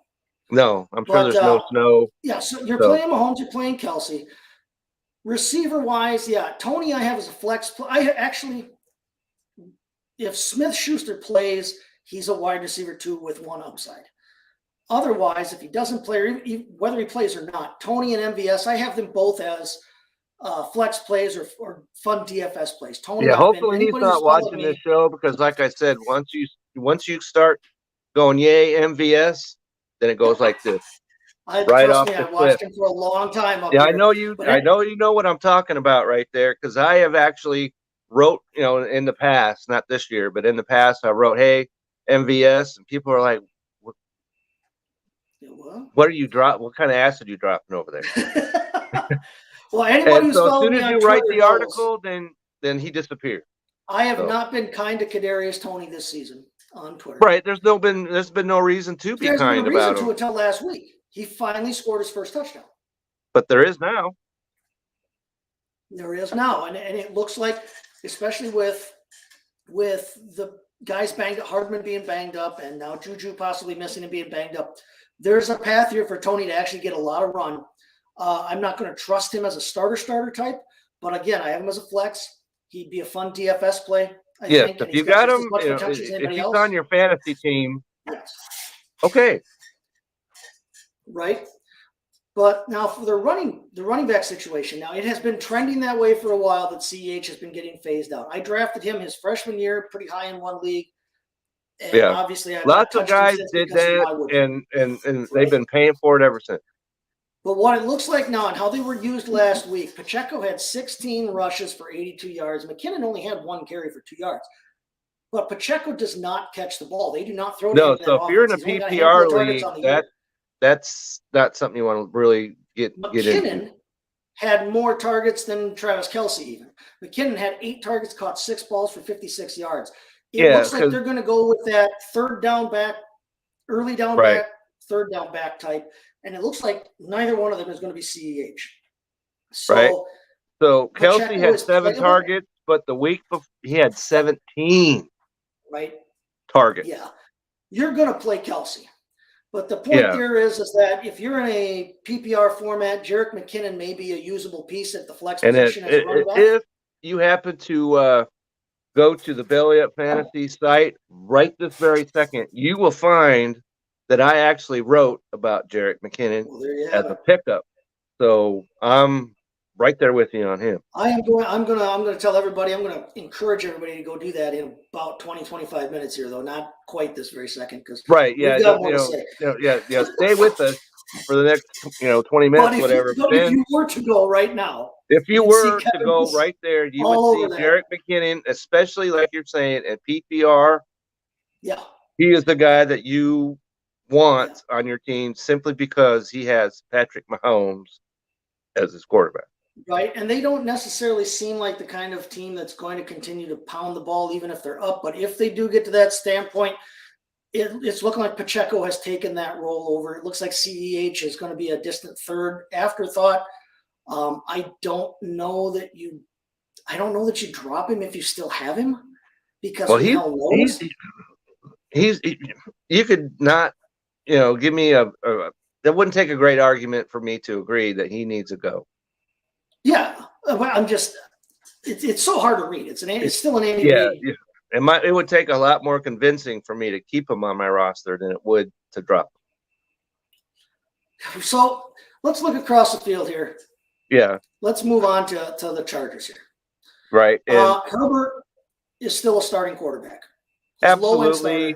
No, I'm sure there's no snow. Yeah, so you're playing Mahomes, you're playing Kelsey. Receiver wise, yeah, Tony I have as a flex. If Smith-Schuster plays, he's a wide receiver 2 with 1 upside. Otherwise, if he doesn't play, or whether he plays or not, Tony and MVS, I have them both as flex plays or fun DFS plays. Tony, yeah, hopefully he's not watching this show because, like I said, once you start going yay MVS, then it goes like this. Right off the cliff. I watched him for a long time. Yeah, I know you. I know you know what I'm talking about right there because I have actually wrote, in the past, not this year, but in the past, I wrote, "Hey, MVS," and people are like, "What are you drop? What kind of acid are you dropping over there?" Well, anybody who's as soon as you write the article, then he disappeared. I have not been kind to Kadarius Toney this season on Twitter. Right? There's been no reason to be kind about him until last week. He finally scored his first touchdown. But there is now. There is now, and it looks like, especially with the guys banged up, Hardman being banged up, and now Juju possibly missing and being banged up. There's a path here for Tony to actually get a lot of run. I'm not going to trust him as a starter type, but again, I have him as a flex. He'd be a fun DFS play. I think, if you got him, if he's on your fantasy team, yes. Okay. Right. But now for the running back situation, now it has been trending that way for a while that CEH has been getting phased out. I drafted him his freshman year, pretty high in one league. And obviously lots of guys did that and they've been paying for it ever since. But what it looks like now and how they were used last week, Pacheco had 16 rushes for 82 yards. McKinnon only had 1 carry for 2 yards. But Pacheco does not catch the ball. They do not throw to him. So if you're in a PPR league, that's not something you want to really get into. McKinnon had more targets than Travis Kelce even. McKinnon had 8 targets, caught 6 balls for 56 yards. It looks like they're going to go with that third down back, early down back, third down back type. And it looks like neither one of them is going to be CEH. So Kelce had 7 targets but the week before he had 17 right? targets. Yeah, you're going to play Kelsey. But the point Yeah. there is that if you're in a PPR format, Jerick McKinnon may be a usable piece at the flex And position as a running back. if you happen to go to the Belly Up Fantasy site right this very second, you will find that I actually wrote about Jerick McKinnon Well, there you as have a it. pickup. So I'm right there with you on him. I'm going to tell everybody, I'm going to encourage everybody to go do that in about 20, 25 minutes here, though. Not quite this very second, because Right. Yeah. we've got more to say. Yeah. Stay with us for the next, 20 But minutes, whatever. if you were to go right now, If you you'd see were to Kevin go right there, you all would see over that. Jerick McKinnon, especially like you're saying at PPR. Yeah. He is the guy that you want on your team simply because he has Patrick Mahomes as his quarterback. Right. And they don't necessarily seem like the kind of team that's going to continue to pound the ball, even if they're up. But if they do get to that standpoint, it's looking like Pacheco has taken that role over. It looks like CEH is going to be a distant third afterthought. I don't know that you drop him if you still have him, because Well, who the hell knows? you could not, give me that wouldn't take a great argument for me to agree that he needs to go. Yeah, I'm just. It's so hard to read. It's still an Andy Yeah, Reid. it would take a lot more convincing for me to keep him on my roster than it would to drop him. So let's look across the field here. Yeah. Let's move on to the Chargers here. Right. And Herbert is still a starting quarterback. He's absolutely.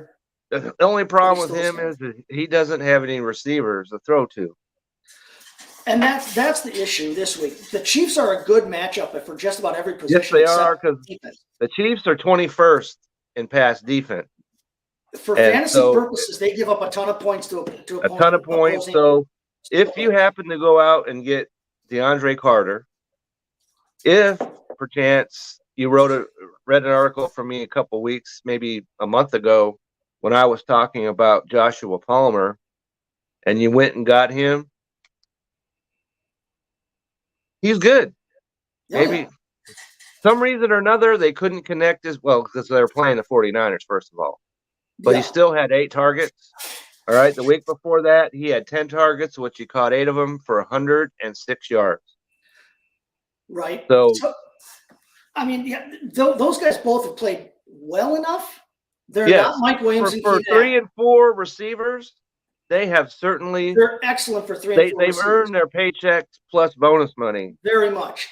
The only problem with him is that he doesn't have any receivers to throw to. And that's the issue this week. The Chiefs are a good matchup for just about every position. Yes, they are, because the Chiefs are 21st in pass defense. For fantasy purposes, they give up a ton of points to a ton of points. So if you happen to go out and get DeAndre Carter, if perchance you read an article from me a couple weeks, maybe a month ago, when I was talking about Joshua Palmer, and you went and got him, he's good. Maybe some reason or another they couldn't connect as well because they're playing the 49ers, first of all. But he still had 8 targets. All right. The week before that, he had 10 targets, which he caught 8 of them for 106 yards. Right. So I mean, those guys both have played well enough. They're not Mike Williams and for 3 and 4 receivers. They have certainly. They're excellent for 3 and 4 They've receivers. earned their paychecks plus bonus money. Very much.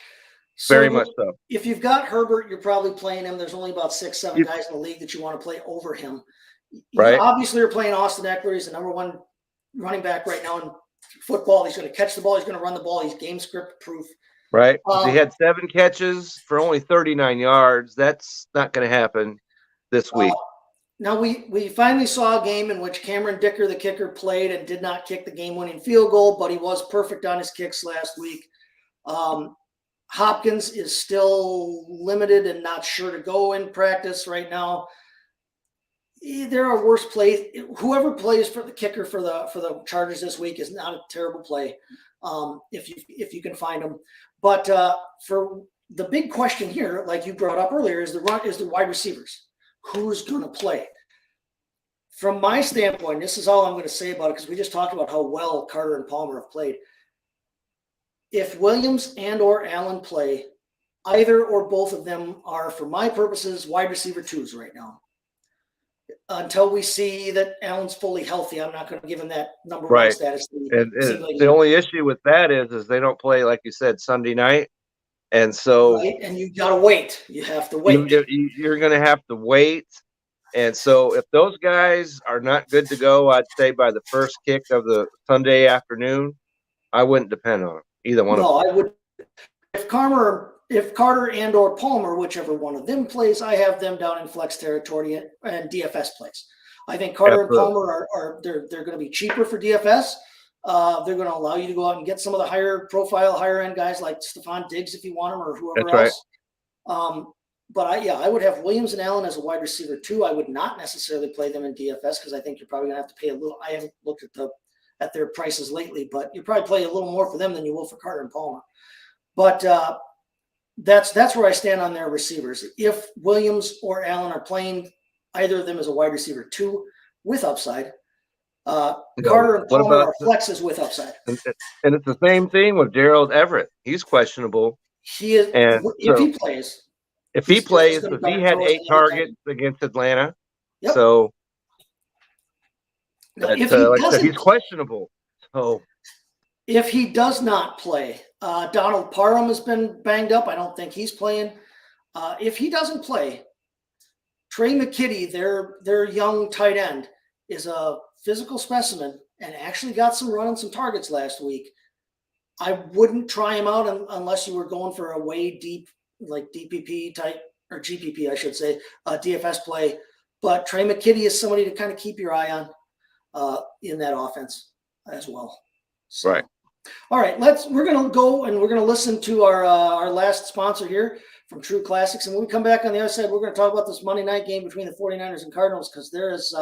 Very much so. If you've got Herbert, you're probably playing him. There's only about 6, 7 guys in the league that you want to play over him. Right. Obviously, you're playing Austin Eckler. He's the number 1 running back right now in football. He's going to catch the ball. He's going to run the ball. He's game script proof. Right. He had 7 catches for only 39 yards. That's not going to happen this week. Now, we finally saw a game in which Cameron Dicker, the kicker, played and did not kick the game-winning field goal, but he was perfect on his kicks last week. Hopkins is still limited and not sure to go in practice right now. There are worse plays. Whoever plays for the kicker for the Chargers this week is not a terrible play, if you can find them. But for the big question here, like you brought up earlier, is the wide receivers. Who's going to play? From my standpoint, this is all I'm going to say about it because we just talked about how well Carter and Palmer have played. If Williams and or Allen play, either or both of them are, for my purposes, wide receiver 2s right now. Until we see that Allen's fully healthy, I'm not going to give him that number 1 status. And the only issue with that is they don't play, like you said, Sunday night. And so, and you got to wait. You have to wait. You're going to have to wait. And so if those guys are not good to go, I'd say by the first kick of the Sunday afternoon, I wouldn't depend on them. Either one of them. No, I would. If Carter and or Palmer, whichever one of them plays, I have them down in flex territory and DFS plays. I think Carter and Palmer they're going to be cheaper for DFS. They're going to allow you to go out and get some of the higher profile, higher end guys like Stephon Diggs if you want them or whoever else. Right. But I would have Williams and Allen as a wide receiver 2. I would not necessarily play them in DFS because I think you're probably going to have to pay a little. I haven't looked at their prices lately, but you probably play a little more for them than you will for Carter and Palmer. But that's where I stand on their receivers. If Williams or Allen are playing, either of them is a wide receiver 2 with upside. Carter and What Palmer about are flexes with upside. and it's the same thing with Gerald Everett. He's questionable. He is, And if so he plays, if he he's just as plays, good a because he dart had thrower as 8 any tight targets end. against Atlanta. Yep. So Now, that, if he like I said, doesn't, he's questionable. So if he does not play, Donald Parham has been banged up. I don't think he's playing. If he doesn't play, Trey McKitty, their young tight end, is a physical specimen and actually got some run and some targets last week. I wouldn't try him out unless you were going for a way deep, like DPP type, or GPP, I should say, DFS play. But Trey McKitty is somebody to kind of keep your eye on in that offense as well. So, right. All right, we're gonna go and we're gonna listen to our last sponsor here from True Classics. And when we come back on the other side, we're gonna talk about this Monday night game between the 49ers and Cardinals, because there's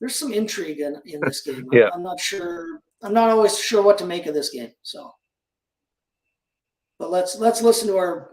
some intrigue in this game. Yeah. I'm not sure. I'm not always sure what to make of this game. So, but let's listen to our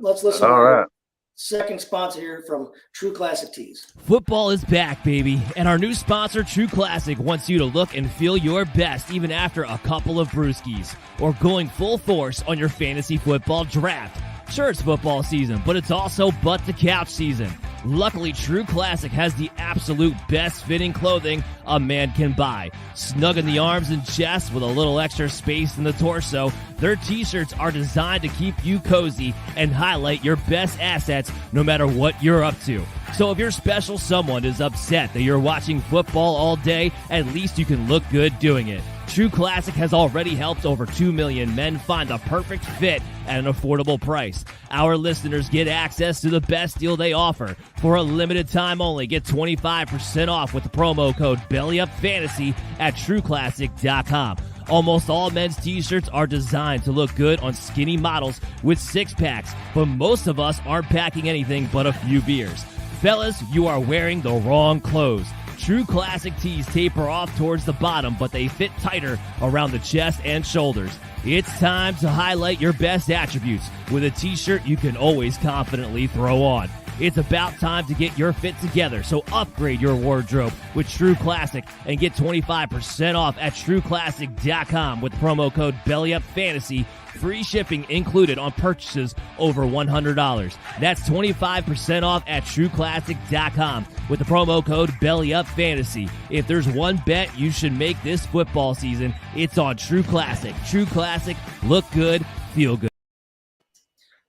second sponsor here from True Classic Tees. Football is back, baby, and our new sponsor, True Classic, wants you to look and feel your best even after a couple of brewskis or going full force on your fantasy football draft. Sure, it's football season, but it's also butt to couch season. Luckily, True Classic has the absolute best fitting clothing a man can buy. Snug in the arms and chest with a little extra space in the torso, their t-shirts are designed to keep you cozy and highlight your best assets no matter what you're up to. So if your special someone is upset that you're watching football all day, at least you can look good doing it. True Classic has already helped over 2 million men find the perfect fit at an affordable price. Our listeners get access to the best deal they offer. For a limited time only, get 25% off with the promo code BELLYUPFANTASY at TrueClassic.com. Almost all men's t-shirts are designed to look good on skinny models with six-packs, but most of us aren't packing anything but a few beers. Fellas, you are wearing the wrong clothes. True Classic tees taper off towards the bottom, but they fit tighter around the chest and shoulders. It's time to highlight your best attributes with a t-shirt you can always confidently throw on. It's about time to get your fit together, so upgrade your wardrobe with True Classic and get 25% off at TrueClassic.com with promo code BELLYUPFANTASY. Free shipping included on purchases over $100. That's 25% off at TrueClassic.com with the promo code BELLYUPFANTASY. If there's one bet you should make this football season, it's on True Classic. True Classic, look good, feel good.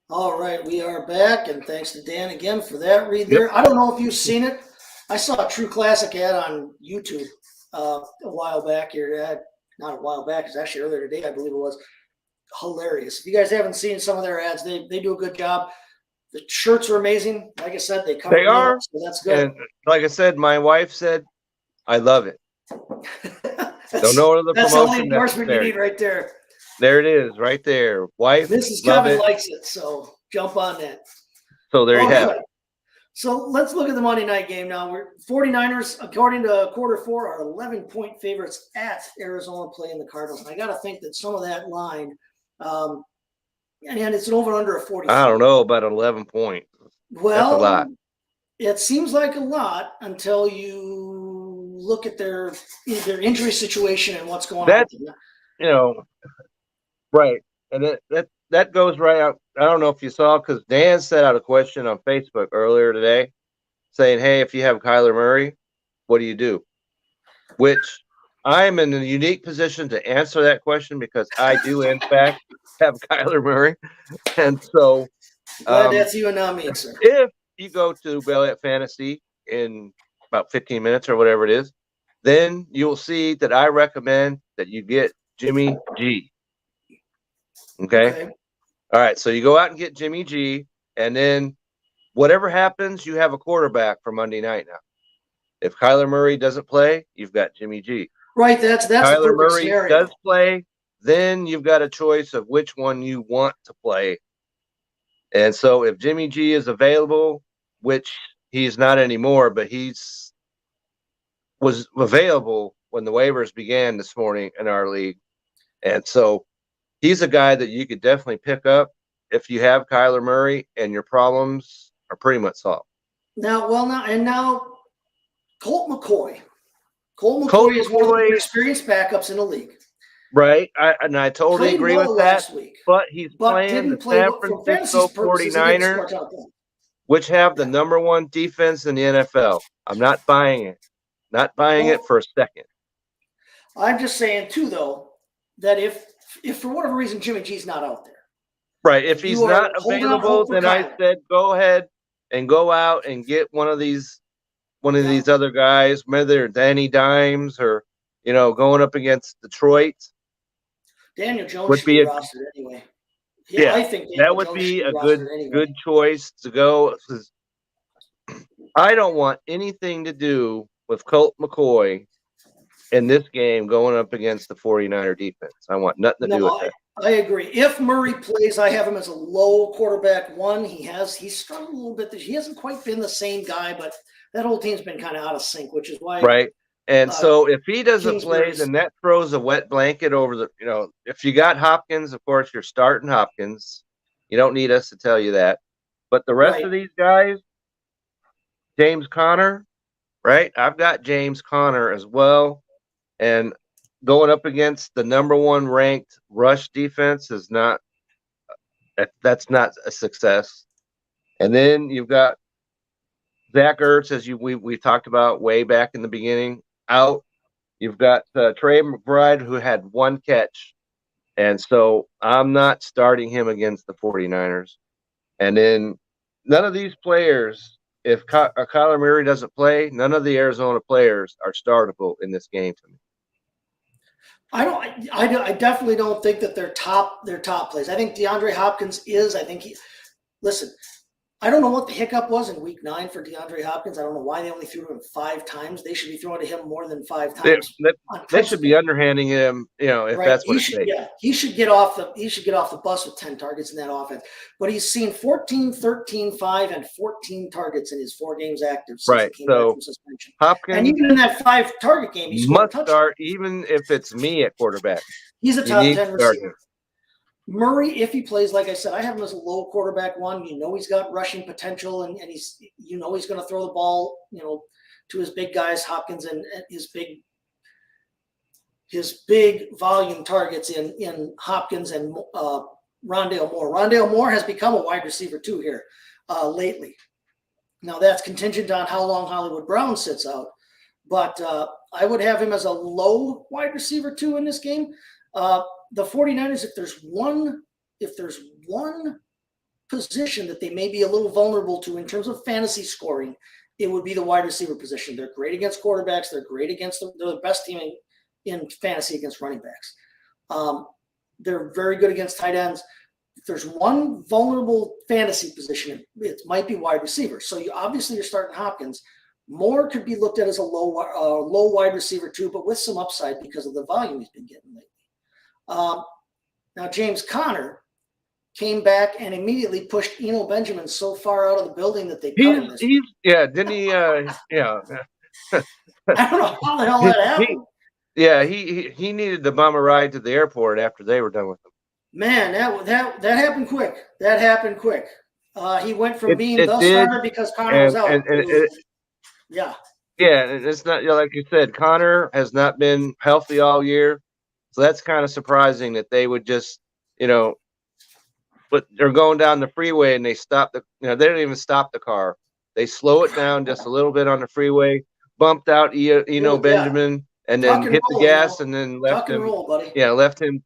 All right, we are back, and thanks to Dan again for that read there. I don't know if you've seen it. I saw a True Classic ad on YouTube a while back here. Not a while back, it's actually earlier today, I believe it was. Hilarious. If you guys haven't seen some of their ads, they do a good job. The shirts are amazing. Like I said, they are, up, so that's good. And like I said, my wife said, I love it. Don't know what the that's the only promotion endorsement you necessary. need right there. There it is, right there. Wife, Mrs. love Kevin it. likes it, so jump on that. So there you have it. So let's look at the Monday night game now. We're 49ers, according to quarter 4, are 11-point favorites at Arizona playing the Cardinals. And I got to think that some of that line, and it's an over under of 40. I don't know about 11 points. Well, that's a lot. It seems like a lot until you look at their injury situation and what's going on. You know, right. And that goes right out. I don't know if you saw, because Dan set out a question on Facebook earlier today saying, hey, if you have Kyler Murray, what do you do? Which I'm in a unique position to answer that question because I do, in fact, have Kyler Murray. And so glad that's you and not me, sir. If you go to Belly Fantasy in about 15 minutes or whatever it is, then you'll see that I recommend that you get Jimmy G. Okay. All right. So you go out and get Jimmy G, and then whatever happens, you have a quarterback for Monday night now. If Kyler Murray doesn't play, you've got Jimmy G. Right. That's Kyler Murray scenario. does play, then you've got a choice of which one you want to play. And so if Jimmy G is available, which he's not anymore, but was available when the waivers began this morning in our league. And so he's a guy that you could definitely pick up if you have Kyler Murray, and your problems are pretty much solved. Now Colt McCoy. Colt McCoy is one of the more experienced backups in the league. Right. I totally Played agree well with that. last week, But he's but playing the didn't play San well for fantasy Francisco purposes. He didn't 49ers, score a ton of points. which have the number one defense in the NFL. I'm not buying it. Not buying it for a second. I'm just saying, too, though, that if for whatever reason Jimmy G's not out there. Right. If he's not available, then I said go ahead and go out and get one of these other guys, whether they're Danny Dimes or, going up against Detroit. Daniel Jones should be rostered anyway. Yeah, I think that would be a good choice to go. I don't want anything to do with Colt McCoy in this game going up against the 49er defense. I want nothing to do with that. I agree. If Murray plays, I have him as a low quarterback one. He's struggled a little bit. He hasn't quite been the same guy, but that whole team's been kind of out of sync, which is why. Right. And so if he doesn't play, then that throws a wet blanket over the, if you got Hopkins, of course, you're starting Hopkins. You don't need us to tell you that. But the rest of these guys, James Conner, right? I've got James Conner as well. And going up against the number one ranked rush defense that's not a success. And then you've got Zach Ertz, as we talked about way back in the beginning, out. You've got Trey McBride, who had one catch. And so I'm not starting him against the 49ers. And then none of these players, if Kyler Murray doesn't play, none of the Arizona players are startable in this game to me. I definitely don't think that they're top plays. I think DeAndre Hopkins is. I think listen, I don't know what the hiccup was in week 9 for DeAndre Hopkins. I don't know why they only threw him 5 times. They should be throwing to him more than 5 times. They should be underhanding him, if that's what it takes. Yeah, he should get off the bus with 10 targets in that offense. But he's seen 14, 13, 5, and 14 targets in his 4 games active since he came back from suspension. Hopkins, and even in that 5 target game, he scored a touchdown. Start, even if it's me at quarterback. He's a top 10 receiver. Murray, if he plays, like I said, I have him as a low quarterback one. He's got rushing potential, and he's he's going to throw the ball, to his big guys, Hopkins, and his big volume targets in Hopkins and Rondale Moore. Rondale Moore has become a wide receiver too here lately. Now that's contingent on how long Hollywood Brown sits out, but I would have him as a low wide receiver too in this game. The 49ers, if there's one position that they may be a little vulnerable to in terms of fantasy scoring, it would be the wide receiver position. They're great against quarterbacks. They're great against they're the best team in fantasy against running backs. They're very good against tight ends. If there's one vulnerable fantasy position, it might be wide receiver. So you're starting Hopkins. Moore could be looked at as a low wide receiver too, but with some upside because of the volume he's been getting lately. Now James Conner came back and immediately pushed Eno Benjamin so far out of the building that they cut him. Didn't he? I don't know how the hell that happened. He needed to bum a ride to the airport after they were done with him. Man, that happened quick. That happened quick. He went from being the starter because Conner was out. Yeah, it's not like you said. Conner has not been healthy all year. So that's kind of surprising that they would just, but they're going down the freeway and they stop they don't even stop the car. They slow it down just a little bit on the freeway, bumped out Eno Benjamin, and then hit the gas and then left him. Left him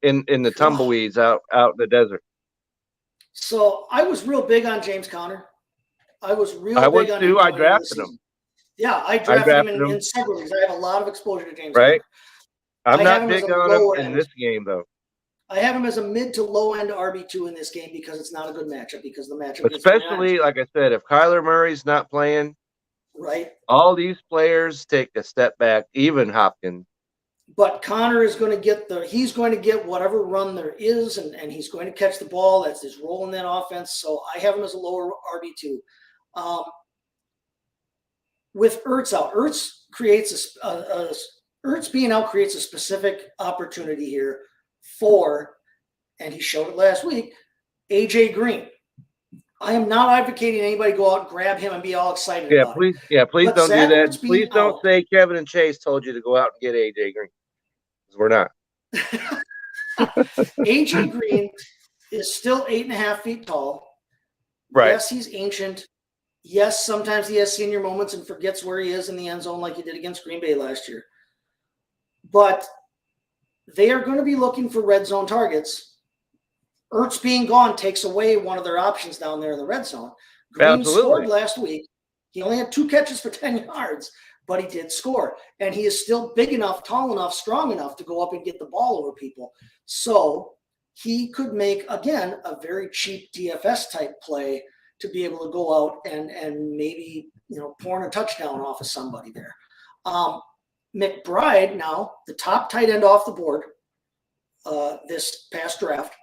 in the tumbleweeds out in the desert. So I was real big on James Conner. I was big on him. I drafted him. Yeah, I drafted him in several leagues. I have a lot of exposure to James Conner. I'm not big on him in this game, though. I have him as a mid to low end RB2 in this game because it's not a good matchup. Because the matchup, especially like I said, if Kyler Murray's not playing, right, all these players take a step back. Even Hopkins. But Conner is going to get he's going to get whatever run there is, and he's going to catch the ball. That's his role in that offense. So I have him as a lower RB2. With Ertz out, Ertz creates Ertz being out creates a specific opportunity here for, and he showed it last week, AJ Green. I am not advocating anybody go out and grab him and be all excited Yeah, about please. it. Yeah, please But don't do Zach that. Ertz being Please don't out- say Kevin and Chase told you to go out and get AJ Green. 'Cause we're not. AJ Green is still 8.5 feet tall. Right. Yes, he's ancient. Yes, sometimes he has senior moments and forgets where he is in the end zone like he did against Green Bay last year. But they are going to be looking for red zone targets. Ertz being gone takes away one of their options down there in the red zone. Green Absolutely. scored last week. He only had 2 catches for 10 yards, but he did score. And he is still big enough, tall enough, strong enough to go up and get the ball over people. So he could make, again, a very cheap DFS type play to be able to go out and maybe, pour a touchdown off of somebody there. McBride, now the top tight end off the board this past draft.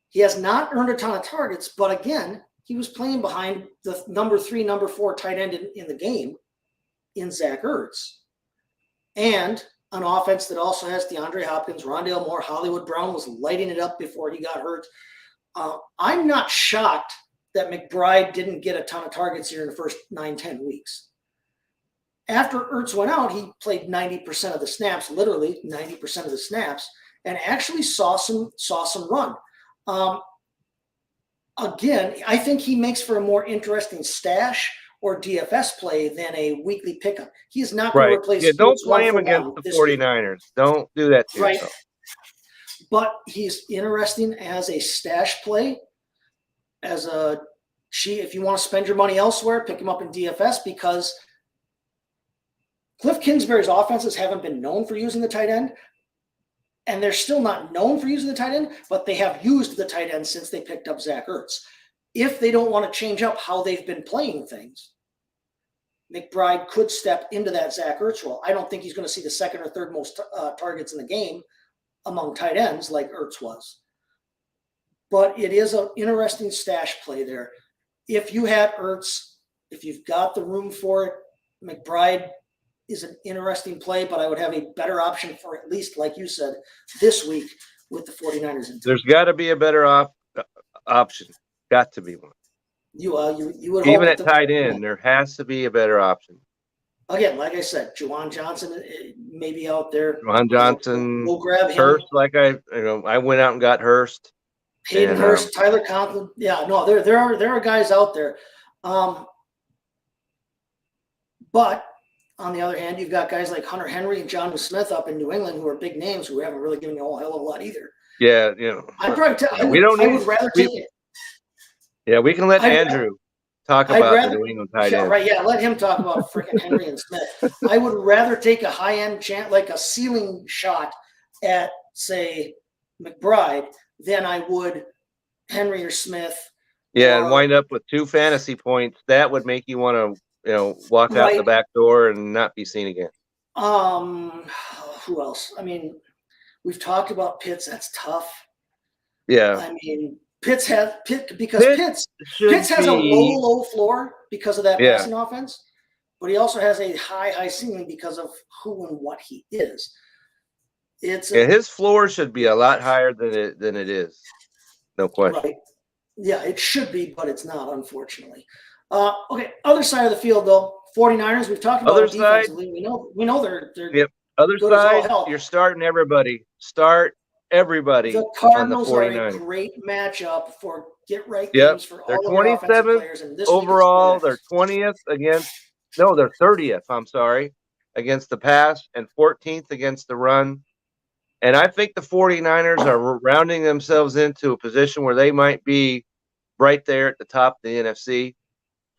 He has not earned a ton of targets, but again, he was playing behind the number 3, number 4 tight end in the game in Zach Ertz. And an offense that also has DeAndre Hopkins, Rondale Moore, Hollywood Brown was lighting it up before he got hurt. I'm not shocked that McBride didn't get a ton of targets here in the first 9-10 weeks. After Ertz went out, he played 90% of the snaps, literally 90% of the snaps, and actually saw some run. Again, I think he makes for a more interesting stash or DFS play than a weekly pickup. He is not going to replace. Yeah, don't Fields play him 1 for against 1 the this week. 49ers. Don't do that to Right. yourself. But he's interesting as a stash play. As a if you want to spend your money elsewhere, pick him up in DFS because Cliff Kingsbury's offenses haven't been known for using the tight end. And they're still not known for using the tight end, but they have used the tight end since they picked up Zach Ertz. If they don't want to change up how they've been playing things, McBride could step into that Zach Ertz role. I don't think he's going to see the 2nd or 3rd most targets in the game among tight ends like Ertz was. But it is an interesting stash play there. If you had Ertz, if you've got the room for it, McBride is an interesting play, but I would have a better option for at least, like you said, this week with the 49ers. There's got to be a better option. Got to be one. You would Even hope at tight end, there has to be a better option. Again, like I said, Juwan Johnson may be out there. Juwan Johnson, we'll grab him. Hurst, I went out and got Hurst. Hayden Hurst, Tyler Conklin. Yeah, no, there are guys out there. But on the other hand, you've got guys like Hunter Henry and Jonnu Smith up in New England who are big names who haven't really given you a whole hell of a lot either. Yeah, I'd probably I would rather take it. Yeah, we can let Andrew talk about the New England tight end. Right, yeah, let him talk about freaking Henry and Smith. I would rather take a high-end chance, like a ceiling shot at, say, McBride than I would Henry or Smith. Yeah, and wind up with 2 fantasy points. That would make you want to, walk out the back door and not be seen again. Who else? I mean, we've talked about Pitts. That's tough. Yeah. I mean, Pitts has a low floor because of that passing offense, but he also has a high ceiling because of who and what he is. His floor should be a lot higher than it is. No question. Right. Yeah, it should be, but it's not, unfortunately. Okay, other side of the field though, 49ers. We've talked about defensively. We know they're Other good as side, all hell. you're starting everybody. Start everybody. The Cardinals on the are 49ers. a great matchup for games for They're all of your offensive 27th players. And this overall. They're 20th they're 30th. I'm sorry, against the pass and 14th against the run. And I think the 49ers are rounding themselves into a position where they might be right there at the top of the NFC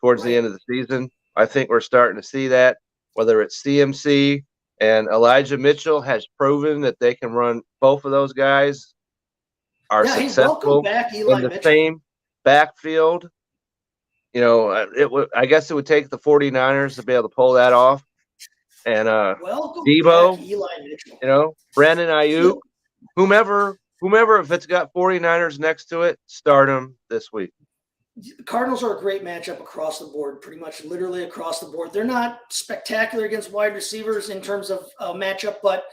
towards the end of the season. I think we're starting to see that, whether it's CMC and Elijah Mitchell has proven that they can run. Both of those guys are successful back, in the same backfield. I guess it would take the 49ers to be able to pull that off. And Debo, Brandon Ayuk, whomever, if it's got 49ers next to it, start them this week. The Cardinals are a great matchup across the board, pretty much literally across the board. They're not spectacular against wide receivers in terms of matchup, but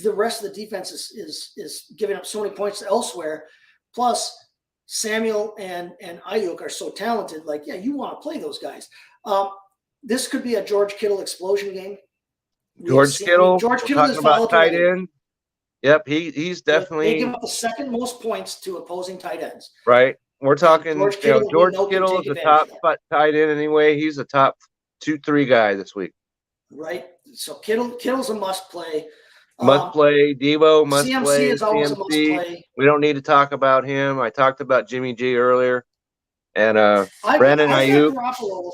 the rest of the defense is giving up so many points elsewhere. Plus, Samuel and Ayuk are so talented. Like, yeah, you want to play those guys. This could be a George Kittle explosion game. George Kittle. George We're Kittle talking is about volatile. tight end. Yep, he's definitely. They give up the second most points to opposing tight ends. Right. We're talking. George Kittle, George Kittle is a top tight end anyway. He's a top 2-3 guy this week. Right. So Kittle's a must play. Must play. Devo must CMC play. is always a must play. We don't need to talk about him. I talked about Jimmy G earlier, and Brandon Ayuk.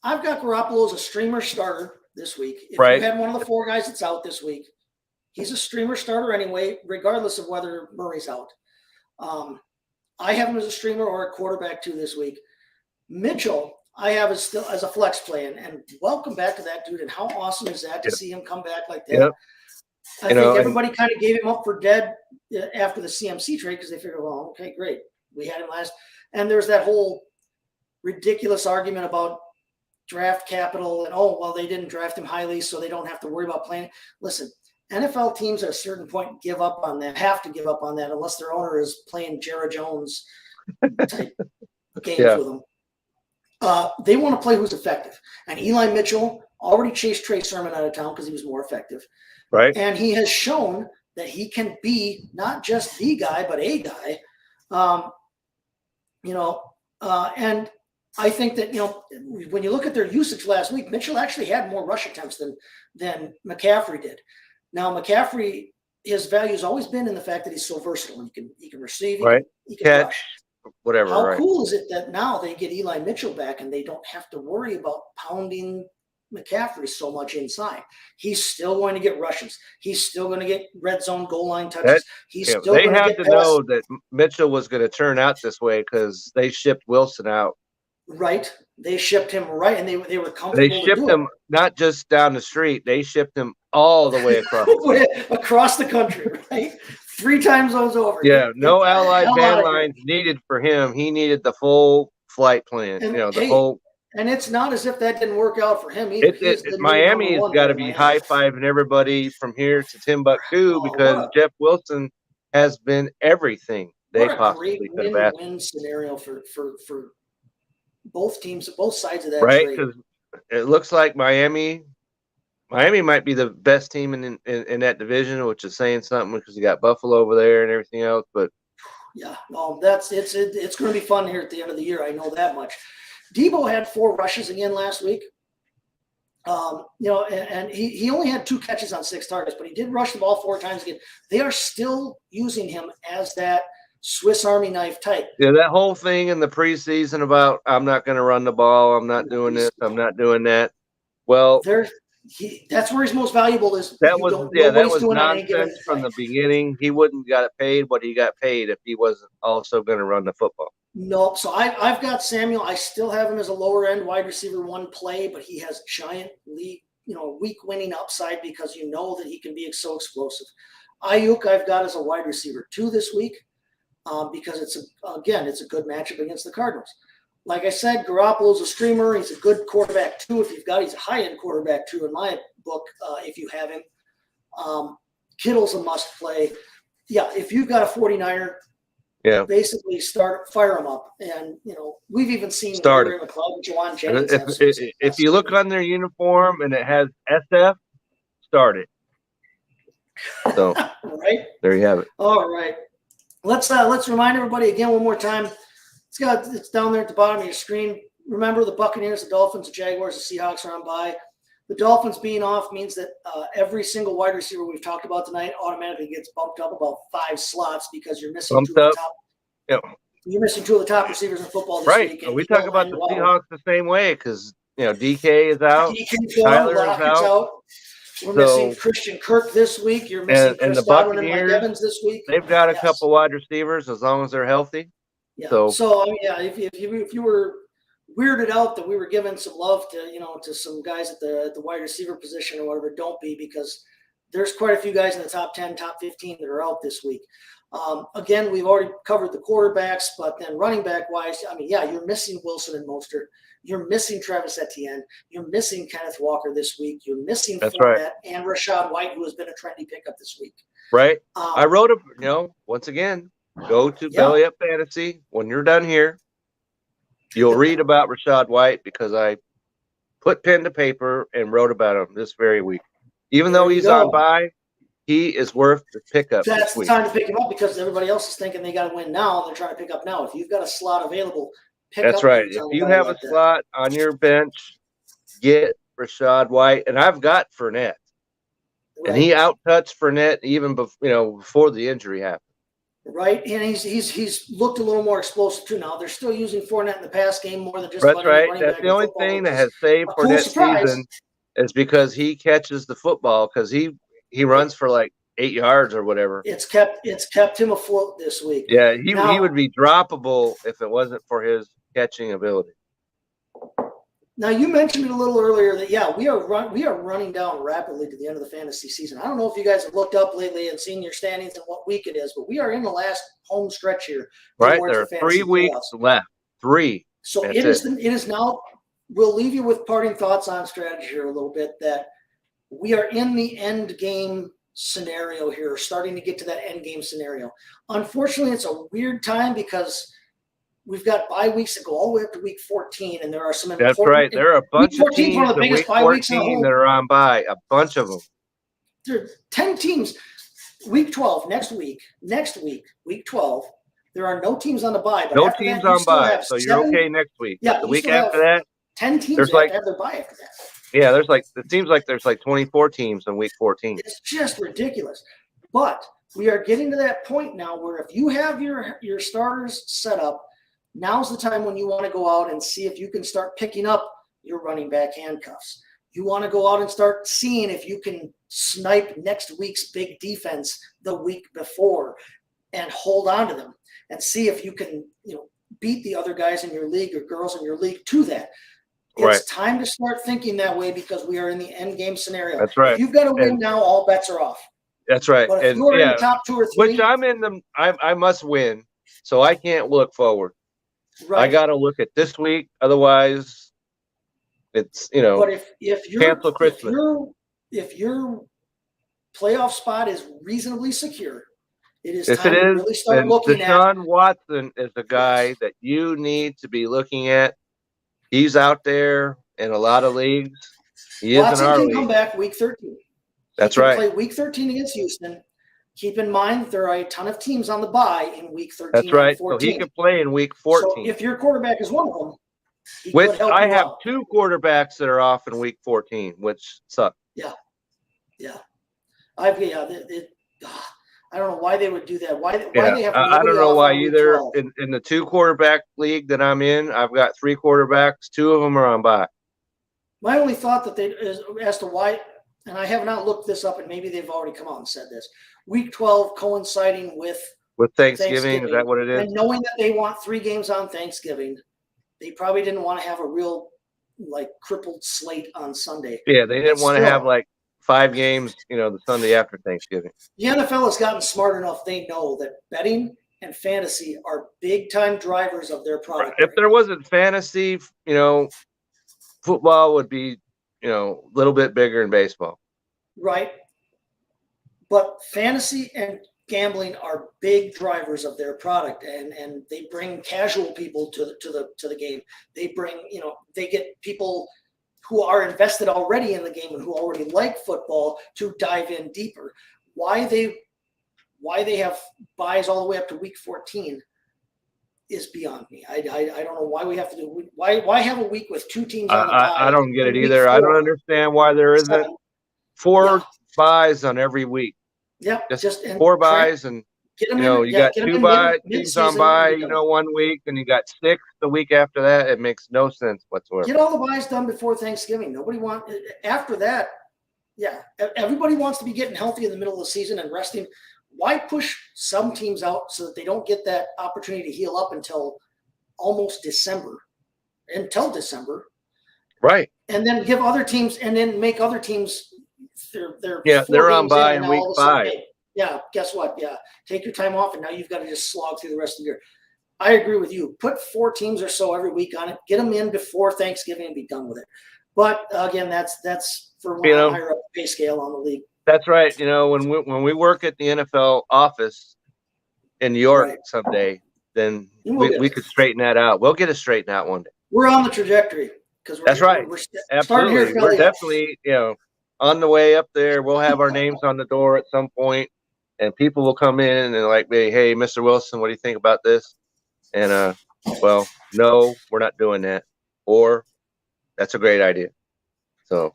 I've got Garoppolo as a streamer starter this week. If right. you had one of the 4 guys that's out this week, he's a streamer starter anyway, regardless of whether Murray's out. I have him as a streamer or a quarterback 2 this week. Mitchell, I have as a flex play, and welcome back to that dude. And how awesome is that to see him come back like that? Yep. I think everybody kind of gave him up for dead after the CMC trade because they figured, well, okay, great. We had him last. And there's that whole ridiculous argument about draft capital and, oh, well, they didn't draft him highly, so they don't have to worry about playing. Listen, NFL teams at a certain point have to give up on that unless their owner is playing Jared Jones type games with them. They want to play who's effective. And Eli Mitchell already chased Trey Sermon out of town because he was more effective. Right. And he has shown that he can be not just the guy, but a guy. And I think that, when you look at their usage last week, Mitchell actually had more rush attempts than McCaffrey did. Now, McCaffrey, his value has always been in the fact that he's so versatile. He can receive, he can catch, rush. Whatever. How cool is it that now they get Eli Mitchell back and they don't have to worry about pounding McCaffrey so much inside? He's still going to get rushes. He's still going to get red zone goal line touches. They have to know that Mitchell was going to turn out this way because they shipped Wilson out. Right. They shipped him right, and they were comfortable. They shipped him not just down the street. They shipped him all the way across across the country, right? 3 time zones over. Yeah, no allied band lines needed for him. He needed the full flight plan. And, the whole. And it's not as if that didn't work out for him either. Miami has got to be high-fiving everybody from here to Timbuktu because Jeff Wilson has been everything they possibly could have asked. Win-win scenario for both teams, both sides of that right? trade. Because it looks like Miami might be the best team in that division, which is saying something because you got Buffalo over there and everything else. But yeah, no, it's going to be fun here at the end of the year. I know that much. Debo had 4 rushes again last week. And he only had 2 catches on 6 targets, but he did rush the ball 4 times again. They are still using him as that Swiss Army knife type. Yeah, that whole thing in the preseason about I'm not going to run the ball, I'm not doing this, I'm not doing that. Well, that's where he's most valuable. That was nonsense from the beginning. He wouldn't got paid what he got paid if he wasn't also going to run the football. No, so I've got Samuel. I still have him as a lower end wide receiver 1 play, but he has giant week winning upside because that he can be so explosive. Ayuk I've got as a wide receiver 2 this week. Because it's a good matchup against the Cardinals. Like I said, Garoppolo's a streamer. He's a good quarterback 2. He's a high-end quarterback 2 in my book. If you have him, Kittle's a must play. Yeah, if you've got a 49er, basically fire him up. And we've even seen Juwan Jennings. If you look on their uniform and it has SF, start it. So right there you have it. All right. Let's remind everybody again one more time. It's down there at the bottom of your screen. Remember, the Buccaneers, the Dolphins, the Jaguars, the Seahawks are on bye. The Dolphins being off means that every single wide receiver we've talked about tonight automatically gets bumped up about 5 slots because you're missing 2 of the top. Yep. You're missing 2 of the top receivers in football this week. Right. We talk about the Seahawks the same way because DK is out, Tyler is out. We're missing Christian Kirk this week. You're missing Chris Godwin and Mike Evans this week. They've got a couple wide receivers as long as they're healthy. Yeah. So if you were weirded out that we were giving some love to some guys at the wide receiver position or whatever, don't be, because there's quite a few guys in the top 10, top 15 that are out this week. Again, we've already covered the quarterbacks, but then running back wise, you're missing Wilson and Mostert. You're missing Travis Etienne. You're missing Kenneth Walker this week. You're missing Fournette and Rachaad White, who has been a trendy pickup this week. Right. I wrote once again, go to Yeah. Belly Up Fantasy. When you're done here, you'll read about Rashad White because I put pen to paper and wrote about him this very week. Even though There you he's on go. bye, he is worth the pickup That's this the week. time to pick him up because everybody else is thinking they got to win now, and they're trying to pick up now. If you've got a slot available, pick That's up right. dudes If on the you bye have like a that. slot on your bench, get Rashad White, and I've got Fournette, and Right. he out-touched Fournette even before the injury happened. Right, and he's looked a little more explosive too now. They're still using Fournette in the pass game more than just That's about any right. running That's back the in only football, thing which that is has saved a cool Fournette's surprise. season is because he catches the football because he runs for like 8 yards or whatever. It's kept him afloat this week. Yeah, he Now- would be droppable if it wasn't for his catching ability. Now you mentioned it a little earlier that we are running down rapidly to the end of the fantasy season. I don't know if you guys have looked up lately and seen your standings and what week it is, but we are in the last home stretch here. Right, towards there are the 3 fantasy weeks playoffs. left. 3. So That's it is now. We'll leave you with parting thoughts on strategy here a little bit. That we are in the end game scenario here, starting to get to that end game scenario. Unfortunately, it's a weird time because we've got bye weeks that go all the way up to week 14, and there are some important. That's right. There are a bunch of 14 is one teams of the in biggest week bye weeks in the 14 whole. that are on bye. A bunch of them. There are 10 teams. Week 12 next week, week 12. There are no teams on the bye. But No after teams that, you on still bye, have so you're 7. okay next week. Yeah, The you week still have after that, 10 teams there's that have like- to have their bye after that. yeah, it seems like there's like 24 teams in week 14. It's just ridiculous. But we are getting to that point now where if you have your starters set up, now's the time when you want to go out and see if you can start picking up your running back handcuffs. You want to go out and start seeing if you can snipe next week's big defense the week before and hold on to them and see if you can, beat the other guys in your league or girls in your league to that. It's Right. time to start thinking that way because we are in the end game scenario. That's right. If you've got to win And- now, all bets are off. That's right. But if And you are in yeah, the top 2 or 3, which I'm in them. I must win, so I can't look forward. right. I got to look at this week, otherwise, it's But if cancel Christmas. if your playoff spot is reasonably secure, it is If time it to is, really start then looking at. Deshaun Watson is a guy that you need to be looking at. He's out there in a lot of leagues. He is Watson in our can league. come back week 13. That's He can right. play week 13 against Houston. Keep in mind there are a ton of teams on the bye in week 13 That's right. and So 14. he can play in week 14. So if your quarterback is one of them, he Which could help I you have out. 2 quarterbacks that are off in week 14, which sucks. Yeah. I don't know why they would do that. Why they have I don't nobody know off why on week either. 12. In the 2 quarterback league that I'm in, I've got 3 quarterbacks. 2 of them are on bye. My only thought that as to why, and I have not looked this up, and maybe they've already come out and said this. Week 12 coinciding with With Thanksgiving, is that what it is? and knowing that they want 3 games on Thanksgiving, they probably didn't want to have a real crippled slate on Sunday. Yeah, they didn't But want to still. have like 5 games, the Sunday after Thanksgiving. The NFL has gotten smart enough; they know that betting and fantasy are big time drivers of their product. If there wasn't fantasy, football would be, a little bit bigger in baseball. Right. But fantasy and gambling are big drivers of their product, and they bring casual people to the game. They bring, they get people who are invested already in the game and who already like football to dive in deeper. Why they have buys all the way up to week 14 is beyond me. I don't know why we have to do why have a week with 2 teams on the bye. I don't get it in week either. I don't 4? understand why there isn't 4 buys on every week. Yep, Just and 4 buys, and get them you got get 'em 2 in buys, teams mid-season on bye, and be done. 1 week, and you got 6 the week after that. It makes no sense whatsoever. Get all the buys done before Thanksgiving. Nobody wants after that. Yeah, everybody wants to be getting healthy in the middle of the season and resting. Why push some teams out so that they don't get that opportunity to heal up until almost December? Right. And then give other teams, and then make other teams they're they're on games bye and in now week all of a sudden, 5. hey, yeah, guess what? Yeah, take your time off, and now you've got to just slog through the rest of the year. I agree with you. Put 4 teams or so every week on it. Get them in before Thanksgiving and be done with it. But again, that's for when I'm higher up the pay scale on the league. That's right. When we work at the NFL office, in New York Right. someday, then And we'll we get could there. straighten that out. We'll get it straightened out one day. We're on the trajectory because That's right. We're starting Absolutely. here, We're Philly. definitely, on the way up there. We'll have our names on the door at some point, and people will come in and like, hey, Mr. Wilson, what do you think about this? And well, no, we're not doing that. Or that's a great idea. So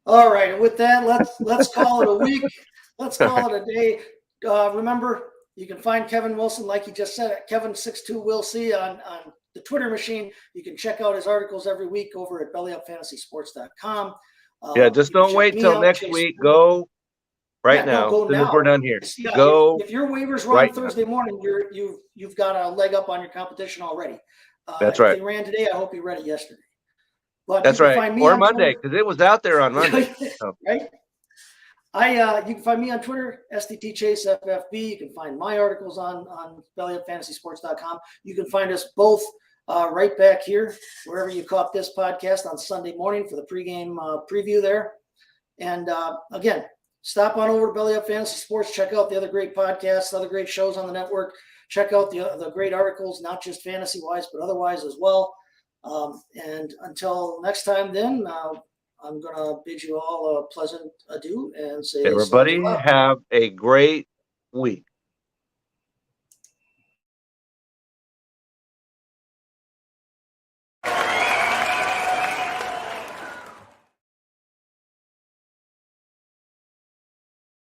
All right, and with that, let's call it a week. Let's call it a day. Remember, you can find Kevin Wilson, like he just said, at Kevin62willc on the Twitter machine. You can check out his articles every week over at bellyupfantasysports.com. yeah, just don't wait till next week. Go right now. Go As soon as now. we're done here. Yeah, Go. if your waivers run right Thursday morning, you've got a leg up on your competition already. That's if right. they ran today, I hope you read it yesterday. But That's you can right. find me Or on Monday, Twitter. because it was out there on Monday. Right? You can find me on Twitter, STTChaseFFB. You can find my articles on bellyupfantasysports.com. You can find us both right back here, wherever you caught this podcast on Sunday morning for the pregame preview there. And again, stop on over to Belly Up Fantasy Sports. Check out the other great podcasts, other great shows on the network. Check out the great articles, not just fantasy-wise, but otherwise as well. And until next time, then, I'm going to bid you all a pleasant adieu and say, Everybody have a great week.